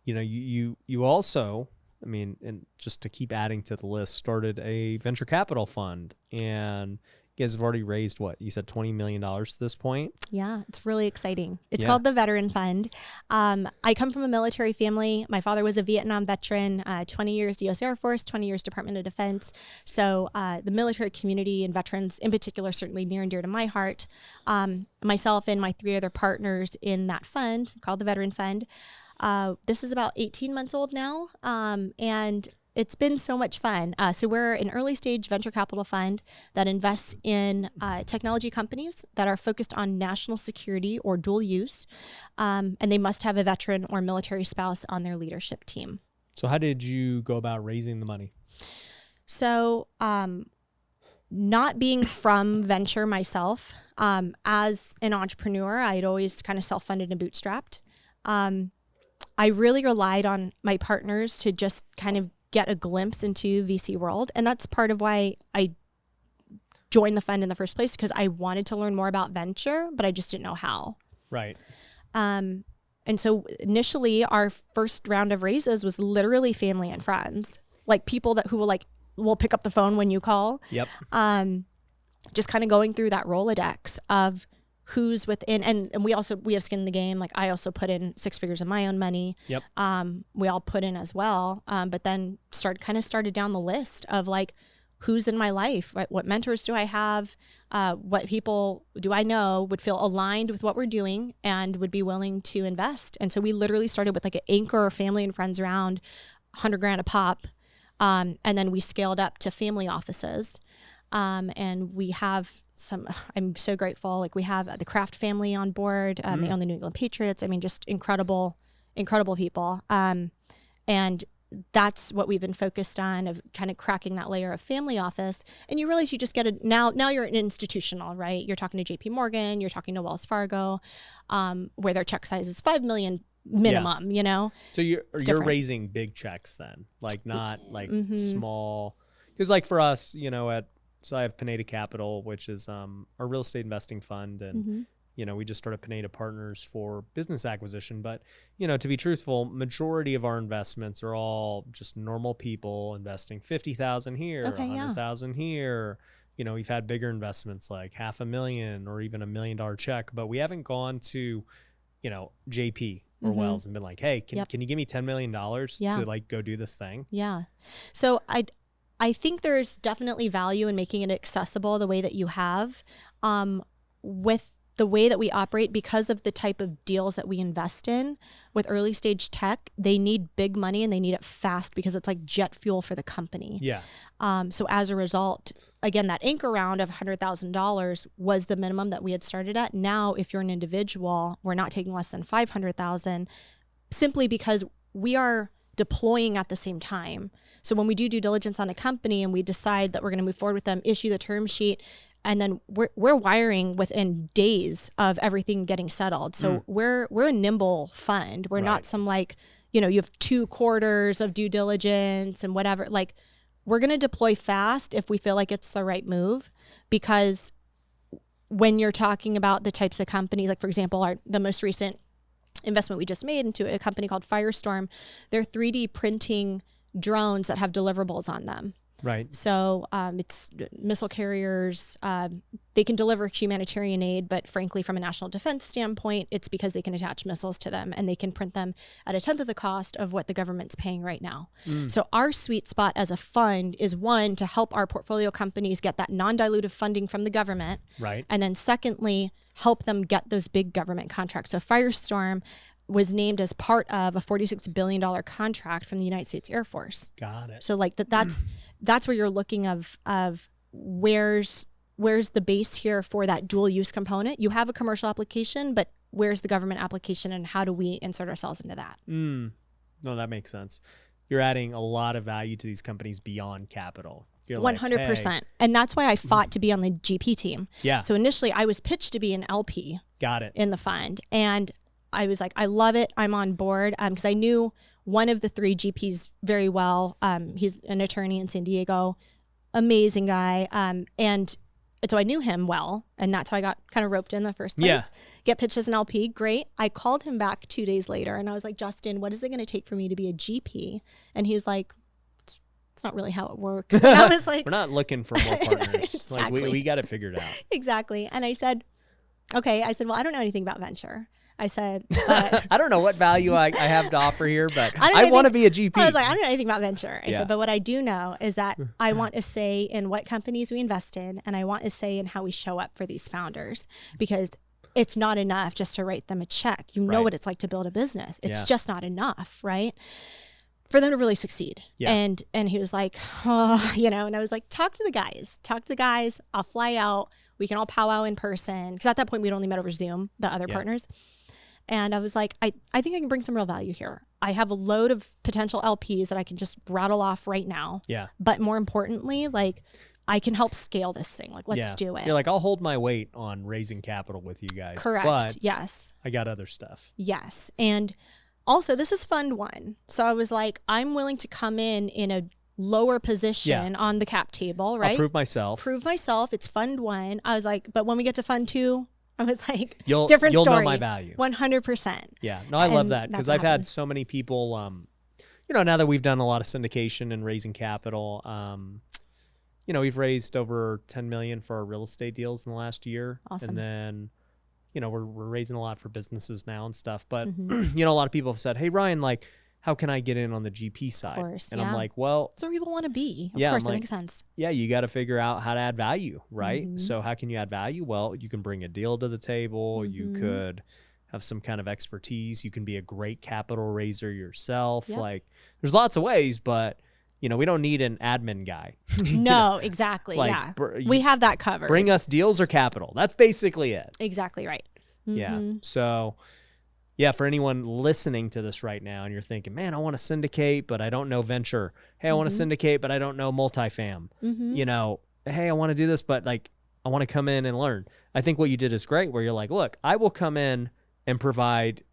you also, I mean, and just to keep adding to the list, started a venture capital fund, and you guys have already raised what you said, $20 million to this point. Yeah, it's really exciting. It's called the Veteran Fund. I come from a military family. My father was a Vietnam veteran, 20 years U.S. Air Force, 20 years Department of Defense. So the military community and veterans in particular, certainly near and dear to my heart. Myself and my 3 other partners in that fund called the Veteran Fund. This is about 18 months old now, and it's been so much fun. So we're an early stage venture capital fund that invests in technology companies that are focused on national security or dual use, and they must have a veteran or military spouse on their leadership team. So how did you go about raising the money? So not being from venture myself, as an entrepreneur, I'd always kind of self-funded and bootstrapped. I really relied on my partners to just kind of get a glimpse into VC world. And that's part of why I joined the fund in the first place, because I wanted to learn more about venture, but I just didn't know how. Right. And so initially our first round of raises was literally family and friends, like people who will pick up the phone when you call. Yep. Just kind of going through that Rolodex of who's within, and we have skin in the game. Like, I also put in 6 figures of my own money. Yep. We all put in as well. But then started down the list of like, who's in my life, right? What mentors do I have? What people do I know would feel aligned with what we're doing and would be willing to invest? And so we literally started with like an anchor family and friends round, $100,000 a pop. And then we scaled up to family offices. And we have I'm so grateful. Like, we have the Kraft family on board. They own the New England Patriots. I mean, just incredible people. And that's what we've been focused on, of kind of cracking that layer of family office. And you realize you just get now you're an institutional, right? You're talking to JP Morgan, you're talking to Wells Fargo, where their check size is $5 million minimum, So you're raising big checks then, like not like small, because like for us, so I have Pineda Capital, which is our real estate investing fund. And, we just started Pineda Partners for business acquisition. But, to be truthful, majority of our investments are all just normal people investing $50,000 here, $100,000 here. We've had bigger investments like $500,000 or even $1 million check, but we haven't gone to, JP or Wells and been like, hey, can you give me $10 million to like go do this thing? Yeah. So I think there's definitely value in making it accessible the way that you have, with the way that we operate, because of the type of deals that we invest in. With early stage tech, they need big money and they need it fast because it's like jet fuel for the company. Yeah. So as a result, again, that anchor round of $100,000 was the minimum that we had started at. Now, if you're an individual, we're not taking less than $500,000, simply because we are deploying at the same time. So when we do due diligence on a company and we decide that we're going to move forward with them, issue the term sheet, and then we're wiring within days of everything getting settled. So we're a nimble fund. We're not some like, you have 2 quarters of due diligence and whatever. Like, we're going to deploy fast if we feel like it's the right move, because when you're talking about the types of companies, like for example, the most recent investment we just made into a company called Firestorm, they're 3D printing drones that have deliverables on them. Right. So it's missile carriers. They can deliver humanitarian aid, but frankly, from a national defense standpoint, it's because they can attach missiles to them and they can print them at 1/10 of the cost of what the government's paying right now. So our sweet spot as a fund is, one, to help our portfolio companies get that non-dilutive funding from the government. Right. And then secondly, help them get those big government contracts. So Firestorm, was named as part of a $46 billion contract from the United States Air Force. Got it. So like that's where you're looking of where's the base here for that dual use component. You have a commercial application, but where's the government application, and how do we insert ourselves into that? No, that makes sense. You're adding a lot of value to these companies beyond capital. You're 100%. Like, hey. And that's why I fought to be on the GP team. Yeah. So initially I was pitched to be an LP. Got it. In the fund. And I was like, I love it. I'm on board. Because I knew one of the three GPs very well. He's an attorney in San Diego. Amazing guy. And so I knew him well. And that's how I got kind of roped in the first place. Yeah. Get pitched as an LP. Great. I called him back 2 days later and I was like, Justin, what is it going to take for me to be a GP? And he was like, it's not really how it works. And I was like, we're not looking for more partners. Exactly. Like we got it figured out. Exactly. And I said, okay. I said, well, I don't know anything about venture. I said, I don't know what value I have to offer here, but I want to be a GP. I was like, I don't know anything about venture. I Yeah. said, but what I do know is that I want a say in what companies we invest in, and I want a say in how we show up for these founders, because it's not enough just to write them a check. You know Right. what it's like to build a business. It's Yeah. just not enough, right? For them to really succeed. Yeah. And he was like, oh, and I was like, talk to the guys. I'll fly out. We can all powwow in person. Because at that point, we'd only met over Zoom, the other partners. And I was like, I think I can bring some real value here. I have a load of potential LPs that I can just rattle off right now. Yeah. But more importantly, like, I can help scale this thing. Like, let's do it. You're like, I'll hold my weight on raising capital with you guys. Correct. But Yes. I got other stuff. Yes. And also, this is fund one. So I was like, I'm willing to come in a lower position on the cap table, right? I'll prove myself. Prove myself. It's fund one. I was like, but when we get to fund two, I was like, You'll different story. You'll know my value. 100%. Yeah. No, I love And that because that's what I've had happened. so many people, now that we've done a lot of syndication and raising capital, we've raised over 10 million for our real estate deals in the last year. Awesome. And then, we're raising a lot for businesses now and stuff. But, Mm-hmm. a lot of people have said, hey, Ryan, like, how can I get in on the GP side? Of course, and yeah. I'm like, well, That's where people want to be. Of Yeah, course, I'm that like- makes sense. yeah, you got to figure out how to add value, right? Mhm. So how can you add value? Well, you can bring a deal to the table. You Mhm. could have some kind of expertise. You can be a great capital raiser yourself. Yep. Like there's lots of ways, but we don't need an admin guy. No, exactly. Like, Yeah. you We have that covered. Bring us deals or capital. That's basically it. Exactly right. Yeah. Mhm. So yeah, for anyone listening to this right now and you're thinking, man, I want to syndicate, but I don't know venture. Hey, I want to syndicate, but I don't know multifam. Mhm. Hey, I want to do this, but like, I want to come in and learn. I think what you did is great where you're like, look, I will come in and provide,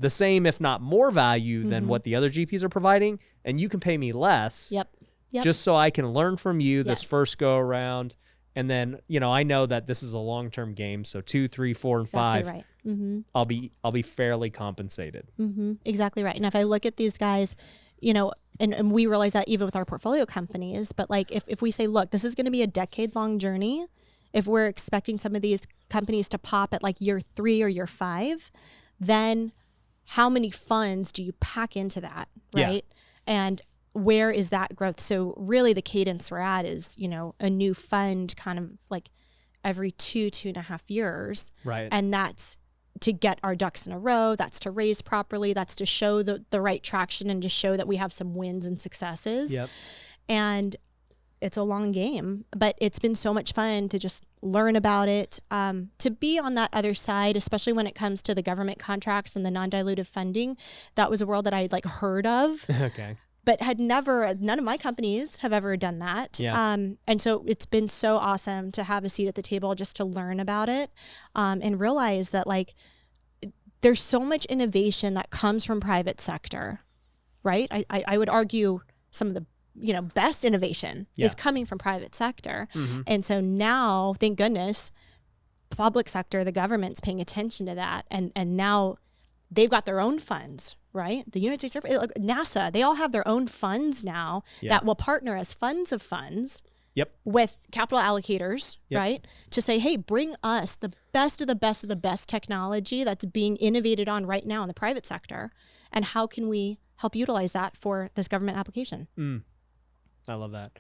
the same, if not more value than what the other GPs are providing. And you can pay me less Yep. just so I can learn from you this Yes. first go around. And then, I know that this is a long-term game. So 2, 3, 4, and Exactly 5, right. Mm-hmm. I'll be fairly compensated. Mm-hmm. Exactly right. And if I look at these guys, and we realize that even with our portfolio companies, but like if we say, look, this is going to be a decade-long journey, if we're expecting some of these companies to pop at like year 3 or year 5, then how many funds do you pack into that, Yeah. right? And where is that growth? So really the cadence we're at is, a new fund kind of like every 2.5 years. Right. And that's to get our ducks in a row. That's to raise properly. That's to show the right traction and to show that we have some wins and successes. Yep. And it's a long game, but it's been so much fun to just learn about it, to be on that other side, especially when it comes to the government contracts and the non-dilutive funding. That was a world that I'd like heard of, Okay. but none of my companies have ever done that. Yeah. And so it's been so awesome to have a seat at the table just to learn about it, and realize that like there's so much innovation that comes from private sector, right? I would argue some of the best innovation is coming from private sector. Mm-hmm. And so now, thank goodness, public sector, the government's paying attention to that. And now they've got their own funds, right? The United States Air Force, NASA, they all have their own funds now that will partner as funds of funds Yep. with capital allocators, Yep. right? To say, hey, bring us the best of the best of the best technology that's being innovated on right now in the private sector. And how can we help utilize that for this government application? I love that.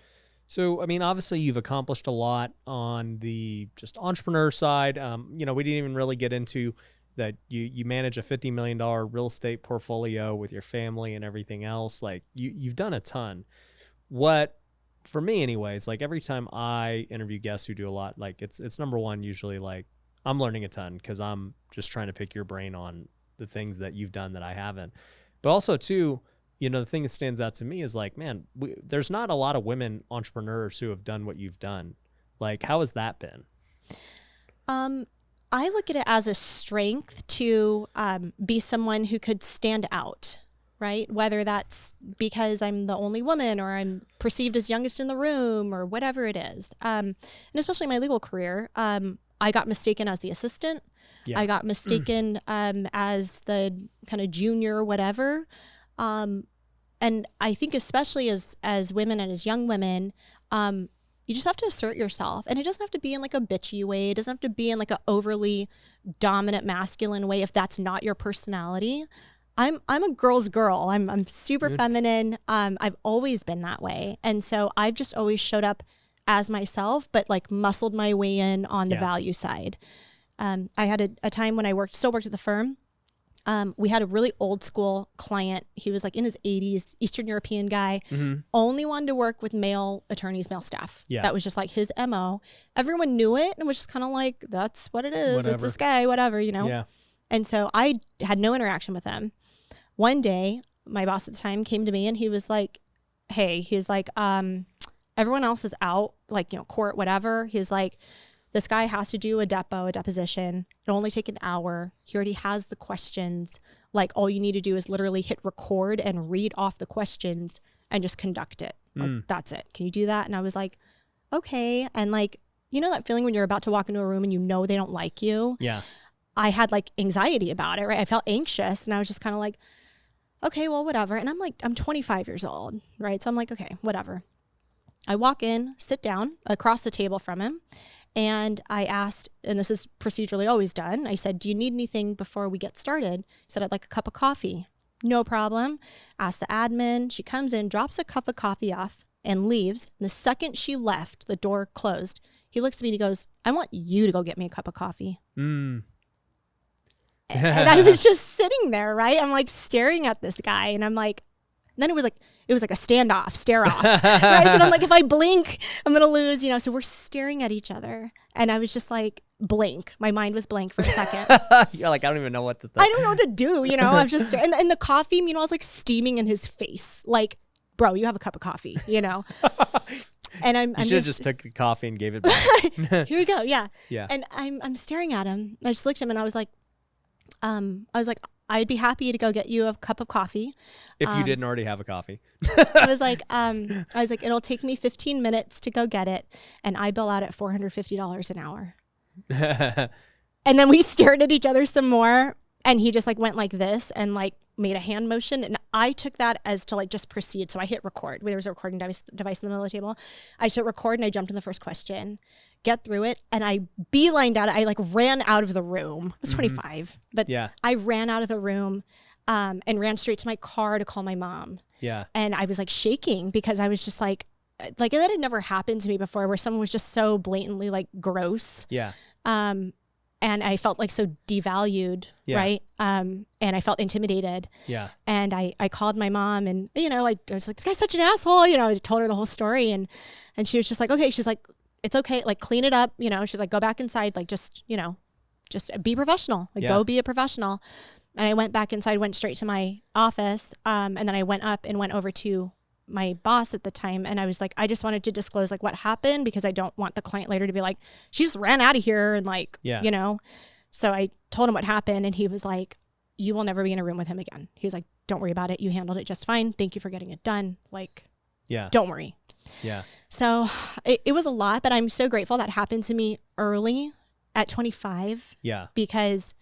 So, I mean, obviously you've accomplished a lot on the just entrepreneur side. We didn't even really get into that you manage a $50 million real estate portfolio with your family and everything else. Like you've done a ton. What, for me anyways, like every time I interview guests who do a lot, like it's number one, usually like I'm learning a ton because I'm just trying to pick your brain on the things that you've done that I haven't. But also too, you know, the thing that stands out to me is like, man, there's not a lot of women entrepreneurs who have done what you've done. Like, how has that been? I look at it as a strength to be someone who could stand out, right? Whether that's because I'm the only woman or I'm perceived as youngest in the room or whatever it is. And especially my legal career, I got mistaken as the assistant. Yeah. I got mistaken as the kind of junior whatever. And I think especially as women and as young women, you just have to assert yourself. And it doesn't have to be in like a bitchy way. It doesn't have to be in like a overly dominant masculine way if that's not your personality. I'm a girl's girl. I'm super feminine. I've always been that way. And so I've just always showed up as myself, but like muscled my way in on the value side. I had a time when I still worked at the firm. We had a really old school client. He was like in his 80s, Eastern European guy, only wanted to work with male attorneys, male staff. Yeah. That was just like his MO. Everyone knew it and was just kind of like, that's what it is. Whatever. It's this guy, whatever, you know? Yeah. And so I had no interaction with him. One day, my boss at the time came to me and he was like, hey, he was like, everyone else is out, like, you know, court, whatever. He's like, this guy has to do a deposition. It'll only take an hour. He already has the questions. Like, all you need to do is literally hit record and read off the questions and just conduct it. Like, that's it. Can you do that? And I was like, okay. And like, you know that feeling when you're about to walk into a room and you know they don't like you? Yeah. I had like anxiety about it, right? I felt anxious and I was just kind of like, okay, well, whatever. And I'm 25 years old, right? So I'm like, okay, whatever. I walk in, sit down across the table from him. And I asked, and this is procedurally always done, I said, do you need anything before we get started? He said, I'd like a cup of coffee. No problem. Asked the admin. She comes in, drops a cup of coffee off and leaves. And the second she left, the door closed. He looks at me and he goes, I want you to go get me a cup of coffee. And I was just sitting there, right? I'm like staring at this guy and I'm like, then it was like a standoff, stare off, right? Because I'm like, if I blink, I'm going to lose, you know? So we're staring at each other. And I was just like, blank. My mind was blank for a second. You're like, I don't even know what to think. I don't know what to do, you know? I was just, and the coffee, meanwhile, was like steaming in his face. Like, bro, you have a cup of coffee, you know? And I'm should have just took the coffee and gave it back. Here we go. Yeah. Yeah. And I'm staring at him. I just looked at him and I was like, I'd be happy to go get you a cup of coffee. If you didn't already have a coffee. I was like, it'll take me 15 minutes to go get it. And I bill out at $450 an hour. And then we stared at each other some more. And he just like went like this and like made a hand motion. And I took that as to like just proceed. So I hit record. There was a recording device in the middle of the table. I hit record and I jumped in the first question, get through it. And I beelined out. I like ran out of the room. I was 25, but yeah. I ran out of the room and ran straight to my car to call my mom. Yeah. And I was like shaking because I was just like that had never happened to me before where someone was just so blatantly like gross. Yeah. And I felt like so devalued, right? And I felt intimidated. Yeah. And I called my mom and, you know, I was like, this guy's such an asshole. You know, I told her the whole story and she was just like, okay. She's like, it's okay. Like, clean it up. You know, she's like, go back inside. Like, just, you know, just be professional. Like, go be a professional. And I went back inside, went straight to my office. And then I went up and went over to my boss at the time. And I was like, I just wanted to disclose like what happened because I don't want the client later to be like, she just ran out of here. And like, you know, so I told him what happened and he was like, you will never be in a room with him again. He was like, don't worry about it. You handled it just fine. Thank you for getting it done. Like, don't worry. Yeah. So it was a lot, but I'm so grateful that happened to me early at 25. Yeah. Because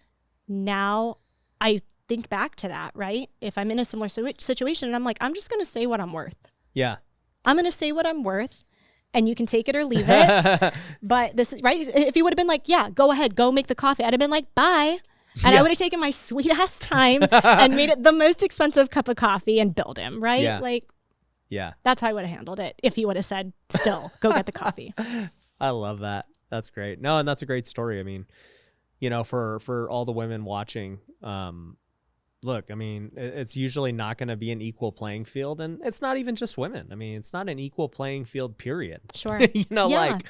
now I think back to that, right? If I'm in a similar situation and I'm like, I'm just going to say what I'm worth. Yeah. I'm going to say what I'm worth and you can take it or leave it. But this is right. If you would have been like, yeah, go ahead, go make the coffee. I'd have been like, bye. And I would have taken my sweet ass time and made it the most expensive cup of coffee and billed him, right? Yeah. Like, yeah, that's how I would have handled it if he would have said, still, go get the coffee. I love that. That's great. No, and that's a great story. I mean, for all the women watching, look, I mean, it's usually not going to be an equal playing field, and it's not even just women. I mean, it's not an equal playing field, period. Sure. Like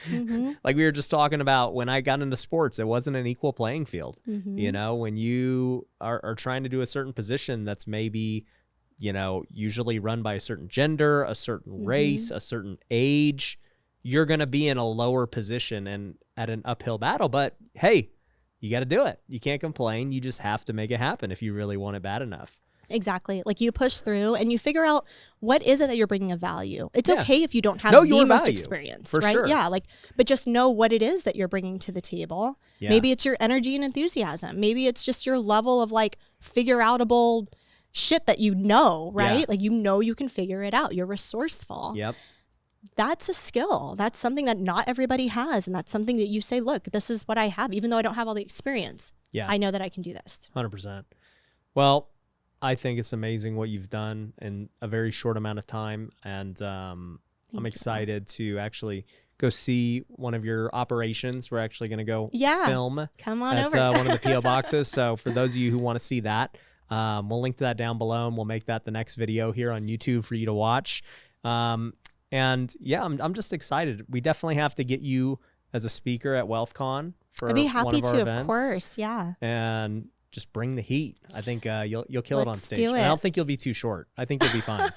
we were just talking about when I got into sports, it wasn't an equal playing field. When you are trying to do a certain position that's maybe, usually run by a certain gender, a certain race, a certain age, you're going to be in a lower position and at an uphill battle. But hey, you got to do it. You can't complain. You just have to make it happen if you really want it bad enough. Exactly. Like you push through and you figure out what is it that you're bringing of value. It's okay if you don't have the most experience, right? Sure. Yeah. But just know what it is that you're bringing to the table. Yeah. Maybe it's your energy and enthusiasm. Maybe it's just your level of figure outable shit that right? Yeah. You can figure it out. You're resourceful. Yep. That's a skill. That's something that not everybody has. And that's something that you say, look, this is what I have. Even though I don't have all the experience, I know that I can do this. 100%. Well, I think it's amazing what you've done in a very short amount of time. And I'm excited to actually go see one of your operations. We're actually going to go film. Come on over. That's one of the P.O. boxes. So for those of you who want to see that, we'll link to that down below, and we'll make that the next video here on YouTube for you to watch. And yeah, I'm just excited. We definitely have to get you as a speaker at WealthCon for I'd be happy one of our to, events. Of course, yeah. And just bring the heat. I think you'll kill it on stage. Do it. And I don't think you'll be too short. I think you'll be fine.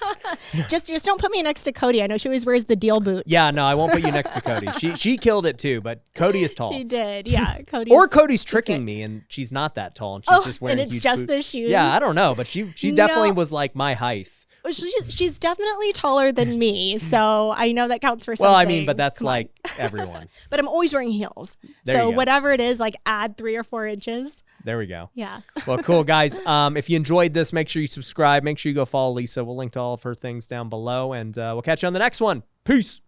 just don't put me next to Cody. I know she always wears the deal boots. Yeah, no, I won't put you next to Cody. She killed it too, but Cody is tall. She did, yeah. Cody's tricking me, and she's not that tall, and she's just wearing and it's huge just boots. the shoes. Yeah, I don't know, but she definitely was like my height. She's definitely taller than me, so I know that counts for something. Well, I mean, but that's like everyone. But I'm always wearing heels. So whatever it is, add 3 or 4 inches. There we go. Yeah. Well, cool, guys. If you enjoyed this, make sure you subscribe. Make sure you go follow Lisa. We'll link to all of her things down below, and we'll catch you on the next one. Peace.